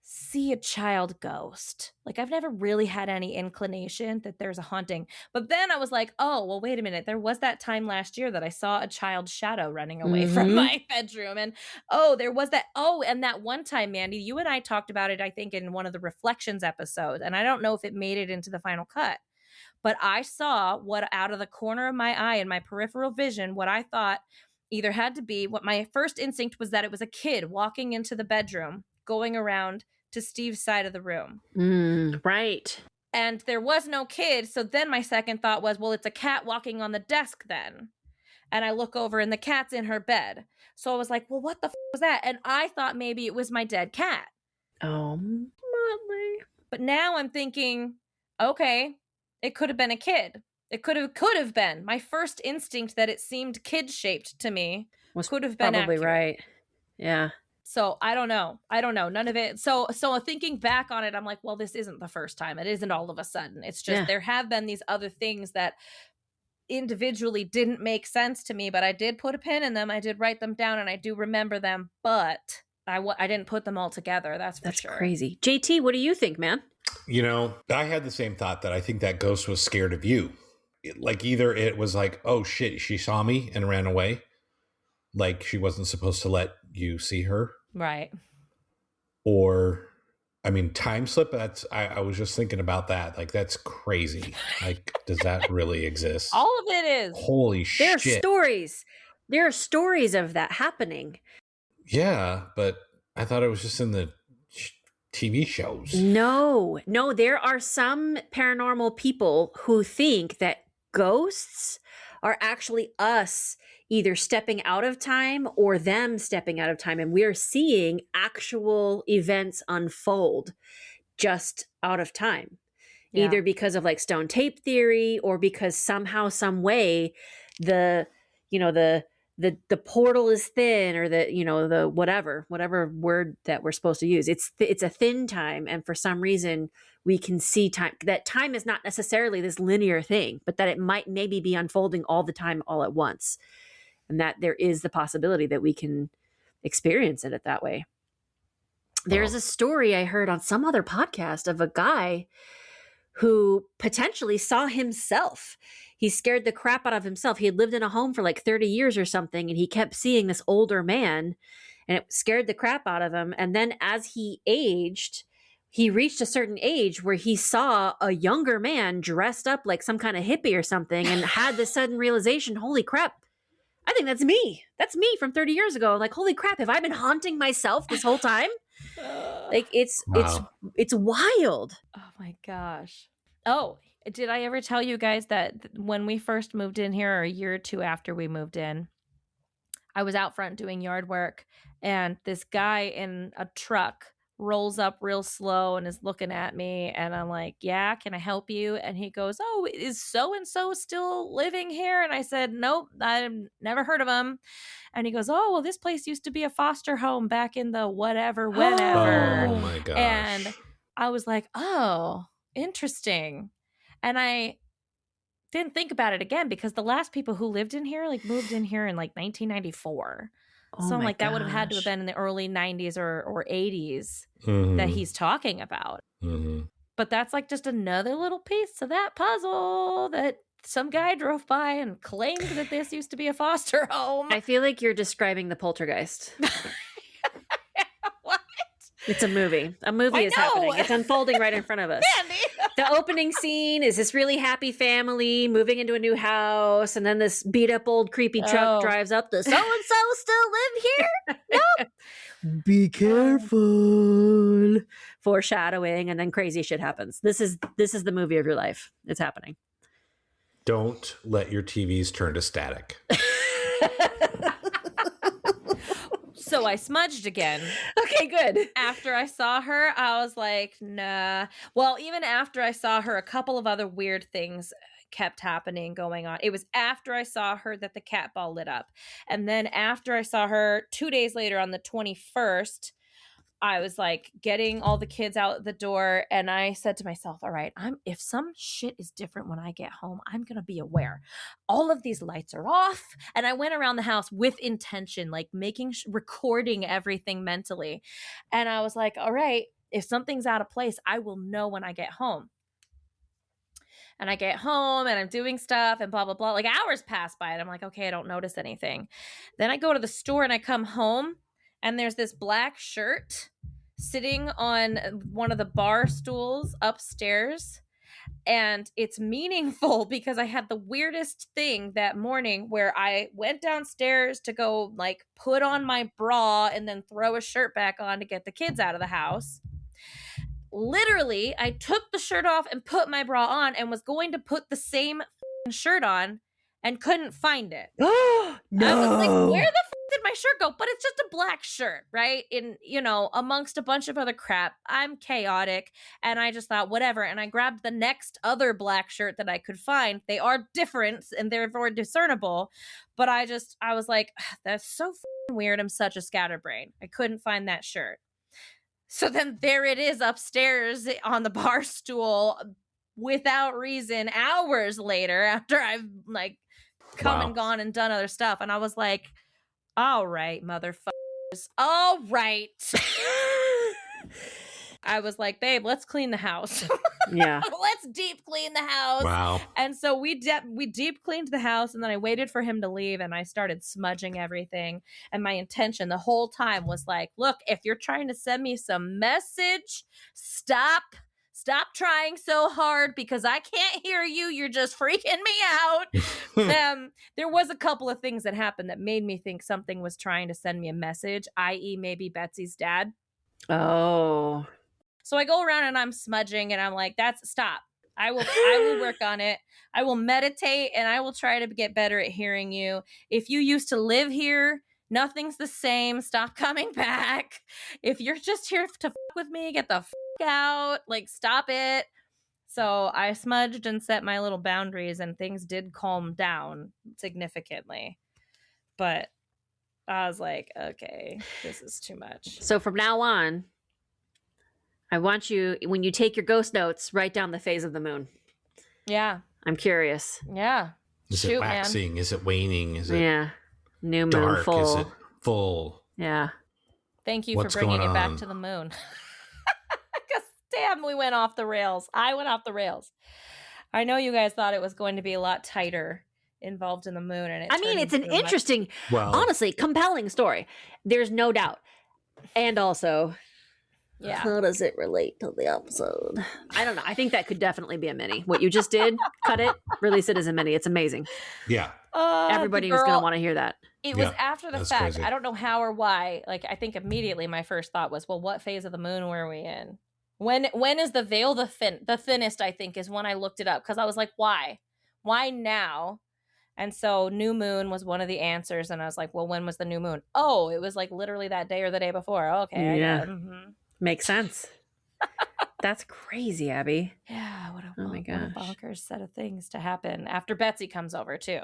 S1: see a child ghost? Like, I've never really had any inclination that there's a haunting. But then I was like, oh, well, wait a minute. There was that time last year that I saw a child's shadow running away from my bedroom. And there was that. Oh, and that one time, Mandy, you and I talked about it, I think, in one of the Reflections episodes. And I don't know if it made it into the final cut. But I saw what out of the corner of my eye and my peripheral vision, what I thought either had to be, what my first instinct was that it was a kid walking into the bedroom, going around to Steve's side of the room.
S3: Right.
S1: And there was no kid. So then my second thought was, well, it's a cat walking on the desk then. And I look over and the cat's in her bed. So I was like, well, what the was that? And I thought maybe it was my dead cat.
S3: Oh, Motley.
S1: But now I'm thinking, okay, it could have been a kid. It could have been. My first instinct that it seemed kid-shaped to me could have been
S3: probably
S1: accurate.
S3: Right. Yeah.
S1: So I don't know. None of it. So thinking back on it, I'm like, well, this isn't the first time. It isn't all of a sudden. It's just there have been these other things that individually didn't make sense to me, but I did put a pin in them. I did write them down and I do remember them, but I didn't put them all together. That's for sure.
S3: That's crazy. JT, what do you think, man?
S4: You know, I had the same thought that I think that ghost was scared of you. Like either it was like, oh shit, she saw me and ran away. Like she wasn't supposed to let you see her.
S1: Right.
S4: Or, I mean, time slip, I was just thinking about that. Like, that's crazy. Like, does that really exist?
S1: All of it is.
S4: Holy shit.
S3: There are stories of that happening.
S4: Yeah, but I thought it was just in the TV shows.
S3: No, there are some paranormal people who think that ghosts are actually us either stepping out of time or them stepping out of time. And we're seeing actual events unfold just out of time, either because of like stone tape theory or because somehow, some way the portal is thin or the whatever word that we're supposed to use. It's a thin time. And for some reason we can see time, that time is not necessarily this linear thing, but that it might maybe be unfolding all the time, all at once. And that there is the possibility that we can experience it that way. There's a story I heard on some other podcast of a guy who potentially saw himself. He scared the crap out of himself. He had lived in a home for like 30 years or something, and he kept seeing this older man, and it scared the crap out of him. And then as he aged, he reached a certain age where he saw a younger man dressed up like some kind of hippie or something and had this sudden realization, holy crap, I think that's me. That's me from 30 years ago. Like, holy crap, have I been haunting myself this whole time? Like, it's wild.
S1: Oh my gosh. Oh, did I ever tell you guys that when we first moved in here, or a year or two after we moved in, I was out front doing yard work, and this guy in a truck rolls up real slow and is looking at me, and I'm like, yeah, can I help you? And he goes, oh, is so-and-so still living here? And I said, nope, I've never heard of him. And he goes, oh, well, this place used to be a foster home back in the whatever, whenever.
S4: Oh my gosh.
S1: And I was like, oh, interesting. And I didn't think about it again because the last people who lived in here like moved in here in like 1994. So I'm like, that would have had to have been in the early 90s or 80s that he's talking about. But that's like just another little piece of that puzzle that some guy drove by and claimed that this used to be a foster home.
S3: I feel like you're describing the poltergeist.
S1: What?
S3: It's a movie. A movie is happening. It's unfolding right in front of us.
S1: Mandy.
S3: The opening scene is this really happy family moving into a new house, and then this beat up old creepy truck drives up. The so-and-so still live here? Nope. Be careful. Foreshadowing, and then crazy shit happens. This is the movie of your life. It's happening.
S4: Don't let your TVs turn to static.
S1: So I smudged again.
S3: Okay, good.
S1: After I saw her, I was like, nah. Well, even after I saw her, a couple of other weird things kept happening, going on. It was after I saw her that the cat ball lit up. And then after I saw her 2 days later on the 21st, I was like getting all the kids out the door, and I said to myself, all right, if some shit is different when I get home, I'm going to be aware. All of these lights are off. And I went around the house with intention, like recording everything mentally. And I was like, all right, if something's out of place, I will know when I get home. And I get home and I'm doing stuff and blah, blah, blah. Like hours pass by and I'm like, okay, I don't notice anything. Then I go to the store and I come home, and there's this black shirt sitting on one of the bar stools upstairs. And it's meaningful because I had the weirdest thing that morning where I went downstairs to go like put on my bra and then throw a shirt back on to get the kids out of the house. Literally, I took the shirt off and put my bra on and was going to put the same shirt on and couldn't find it.
S3: No.
S1: I was like, where the did my shirt go? But it's just a black shirt, right? In, amongst a bunch of other crap. I'm chaotic. And I just thought, whatever. And I grabbed the next other black shirt that I could find. They are different and therefore discernible. But I was like, that's so weird. I'm such a scatterbrain. I couldn't find that shirt. So then there it is upstairs on the bar stool without reason hours later after I've like come and gone and done other stuff. And I was like, all right, motherfuckers. All right. I was like, babe, let's clean the house.
S3: Yeah.
S1: Let's deep clean the house.
S4: Wow.
S1: And so we deep cleaned the house, and then I waited for him to leave, and I started smudging everything. And my intention the whole time was like, look, if you're trying to send me some message, stop trying so hard because I can't hear you. You're just freaking me out. There was a couple of things that happened that made me think something was trying to send me a message, i.e. maybe Betsy's dad.
S3: Oh.
S1: So I go around and I'm smudging and I'm like, stop. I will work on it. I will meditate and I will try to get better at hearing you. If you used to live here, nothing's the same. Stop coming back. If you're just here to fuck with me, get the fuck out. Like, stop it. So I smudged and set my little boundaries, and things did calm down significantly. But I was like, okay, this is too much.
S3: So from now on, I want you, when you take your ghost notes, write down the phase of the moon.
S1: Yeah.
S3: I'm curious.
S1: Yeah.
S4: Is it waxing? Man. Is it waning? Is it
S3: new moon,
S4: dark?
S3: full?
S4: Is it full?
S3: Yeah.
S1: Thank you
S4: What's
S1: for bringing
S4: going
S1: it back
S4: on?
S1: to the moon. Because damn, we went off the rails. I went off the rails. I know you guys thought it was going to be a lot tighter involved in the moon, and
S3: I mean, it's an interesting,
S4: Well,
S3: honestly, compelling story. There's no doubt. And also,
S1: Yeah.
S3: how does it relate to the episode? I don't know. I think that could definitely be a mini. What you just did, cut it, release it as a mini. It's amazing.
S4: yeah.
S3: Everybody is going to want to hear that.
S1: It was
S4: Yeah,
S1: after the
S4: that's
S1: fact.
S4: crazy.
S1: I don't know how or why. Like, I think immediately my first thought was, well, what phase of the moon were we in? When is the veil the thinnest, I think, is when I looked it up. Because I was like, why? Why now? And so new moon was one of the answers. And I was like, well, when was the new moon? Oh, it was like literally that day or the day before. Okay.
S3: Yeah.
S1: Mm-hmm.
S3: Makes sense. That's crazy, Abby.
S1: Yeah. What a
S3: Oh my gosh.
S1: bonkers set of things to happen after Betsy comes over too.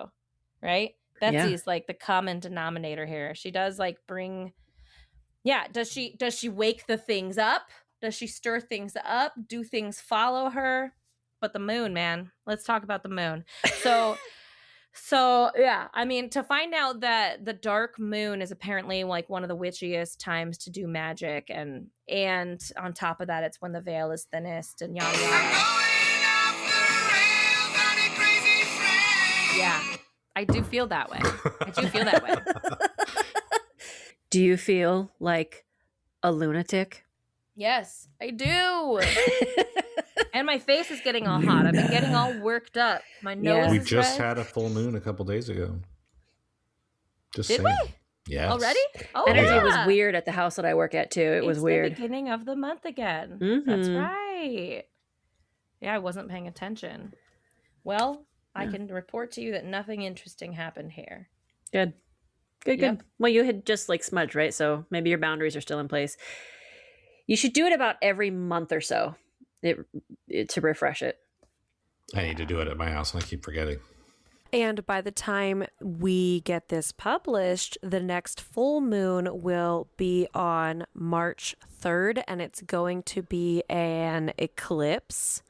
S1: Right? Betsy's like the common denominator here. She does like bring, does she wake the things up? Does she stir things up? Do things follow her? But the moon, man, let's talk about the moon. So yeah, I mean, to find out that the dark moon is apparently like one of the witchiest times to do magic, and on top of that, it's when the veil is thinnest and yada yada. Yeah. I do feel that way.
S3: Do you feel like a lunatic?
S1: Yes, I do. And my face is getting all hot. I've been getting all worked up. My nose
S4: We
S1: is
S4: just
S1: red.
S4: had a full moon a couple days ago. Just
S1: Did
S4: saying.
S1: we?
S4: Yes.
S1: Already? Oh,
S3: Energy
S1: yeah.
S3: was weird at the house that I work at too. It was
S1: It's
S3: weird.
S1: the beginning of the month again. That's right. Yeah, I wasn't paying attention. Well, I can report to you that nothing interesting happened here.
S3: Good. Well, you had just like smudged, right? So maybe your boundaries are still in place. You should do it about every month or so to refresh it.
S4: I need to do it at my house and I keep forgetting.
S5: And by the time we get this published, the next full moon will be on March 3rd, and it's going to be an eclipse.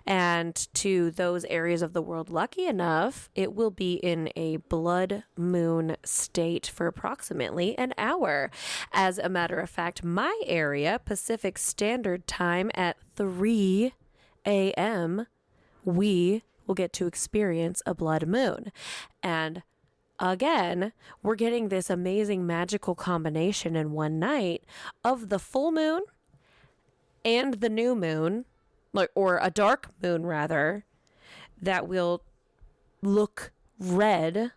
S5: And to those areas of the world lucky enough, it will be in a blood moon state for approximately an hour. As a matter of fact, my area, Pacific Standard Time at 3 a.m., we will get to experience a blood moon. And again, we're getting this amazing magical combination in one night of the full moon and the new moon, or a dark moon rather, that will look red.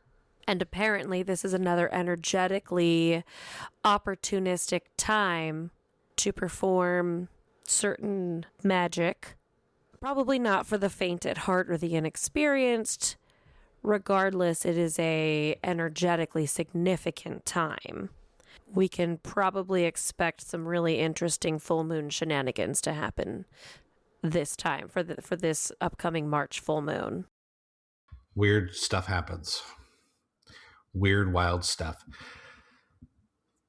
S5: And apparently this is another energetically opportunistic time to perform certain magic. Probably not for the faint at heart or the inexperienced. Regardless, it is a energetically significant time. We can probably expect some really interesting full moon shenanigans to happen this time for this upcoming March full moon.
S4: Weird stuff happens. Weird, wild stuff.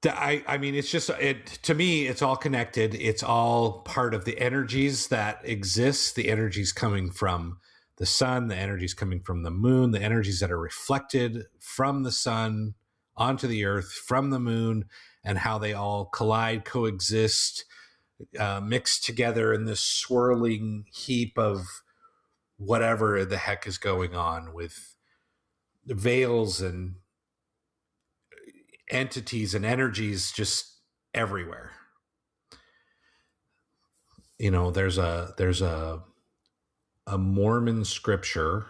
S4: I mean, it's just, to me, it's all connected. It's all part of the energies that exist. The energies coming from the sun, the energies coming from the moon, the energies that are reflected from the sun onto the earth, from the moon, and how they all collide, coexist, mixed together in this swirling heap of whatever the heck is going on with the veils and entities and energies just everywhere. You know, there's a Mormon scripture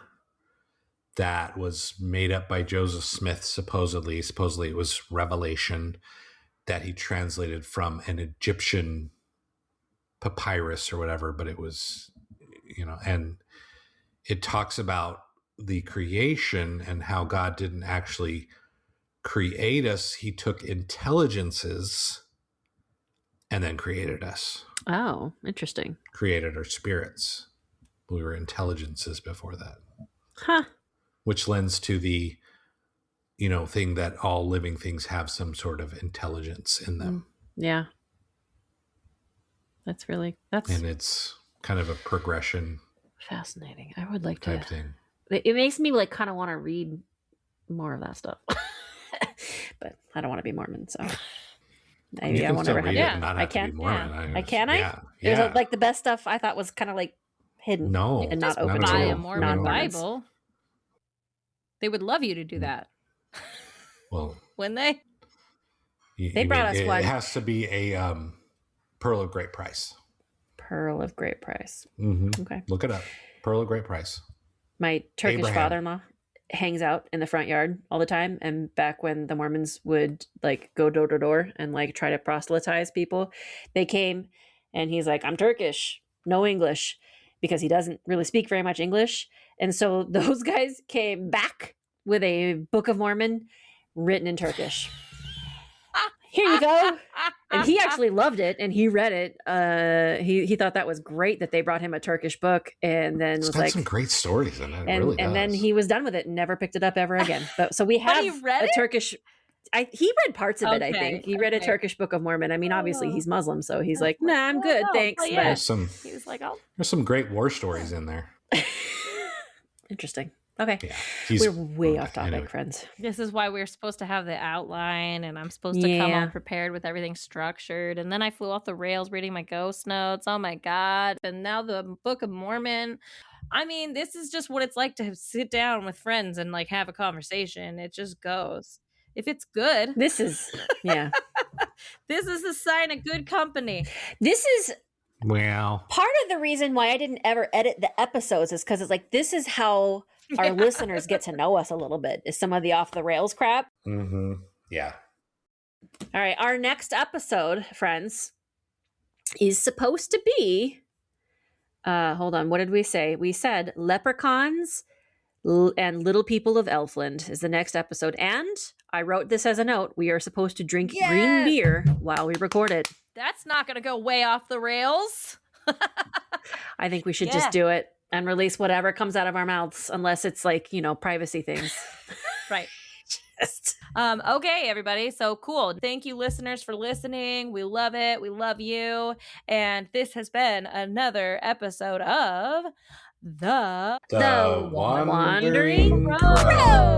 S4: that was made up by Joseph Smith, supposedly it was Revelation, that he translated from an Egyptian papyrus or whatever, but it was, and it talks about the creation and how God didn't actually create us. He took intelligences and then created us.
S3: Oh, interesting.
S4: Created our spirits. We were intelligences before that.
S3: Huh.
S4: Which lends to the, thing that all living things have some sort of intelligence in them.
S3: Yeah.
S4: And it's kind of a progression.
S3: Fascinating. I would like
S4: type
S3: to.
S4: Thing.
S3: It makes me kind of want to read more of that stuff. But I don't want to be Mormon, so. I
S4: You can
S3: won't
S4: still
S3: ever have
S4: read it
S3: that.
S4: and not
S3: I
S4: have to
S3: can.
S4: be Mormon.
S3: I can. I.
S4: Yeah.
S3: It was
S4: Yeah.
S3: like the best stuff I thought was kind of like hidden.
S4: No,
S3: and not
S4: not
S3: open
S4: at
S3: to
S1: Buy
S4: all.
S1: a Mormon
S3: non-Mormons.
S1: Bible. They would love you to do that.
S4: Well,
S1: Wouldn't they?
S3: They brought us
S4: it
S3: one.
S4: It has to be a pearl of great price.
S3: Pearl of great price.
S4: Mm-hmm.
S3: Okay.
S4: Look it up. Pearl of great price.
S3: My Turkish
S4: Abraham.
S3: father-in-law hangs out in the front yard all the time, and back when the Mormons would like go door to door and like try to proselytize people, they came and he's like, I'm Turkish, no English, because he doesn't really speak very much English. And so those guys came back with a Book of Mormon written in Turkish. Here you go. And he actually loved it, and he read it. He thought that was great that they brought him a Turkish book, and then
S4: It's
S3: was
S4: got
S3: like,
S4: some great stories in it. It
S3: and,
S4: really
S3: and then
S4: does.
S3: he was done with it and never picked it up ever again. But so we have
S1: he read
S3: a
S1: it?
S3: Turkish. He read parts of it. I
S1: Okay,
S3: think he read a
S1: okay.
S3: Turkish Book of Mormon. I mean, obviously
S1: Oh.
S3: he's Muslim, so he's like, nah, I'm good,
S1: Oh,
S3: thanks.
S1: well, yeah.
S4: There's
S1: He was like, oh,
S4: some great war stories in there.
S3: But interesting. Okay,
S4: Yeah,
S3: we're way off topic,
S4: anyway.
S3: friends.
S1: this is why we're supposed to have the outline, and I'm supposed to come
S3: Yeah.
S1: all prepared with everything structured. And then I flew off the rails reading my ghost notes. Oh my God. And now the Book of Mormon. I mean, this is just what it's like to sit down with friends and like have a conversation. It just goes. If it's good,
S3: This is
S1: this is a sign of good company.
S3: this is
S4: Well,
S3: part of the reason why I didn't ever edit the episodes is because it's like this is how our listeners get to know us a little bit. Is some of the off the rails crap.
S4: yeah.
S3: All right, our next episode, friends, is supposed to be hold on, what did we say? We said leprechauns and little people of Elfland is the next episode. And I wrote this as a note. We are supposed to drink green
S1: Yes!
S3: beer while we record it.
S1: That's not going to go way off the rails.
S3: I think we should
S1: Yeah.
S3: just do it and release whatever comes out of our mouths, unless it's like, privacy things.
S1: Right.
S3: Just-
S1: Okay, everybody. So cool. Thank you, listeners, for listening. We love it. We love you. And this has been another episode of The
S4: The
S3: Wandering
S1: Crow.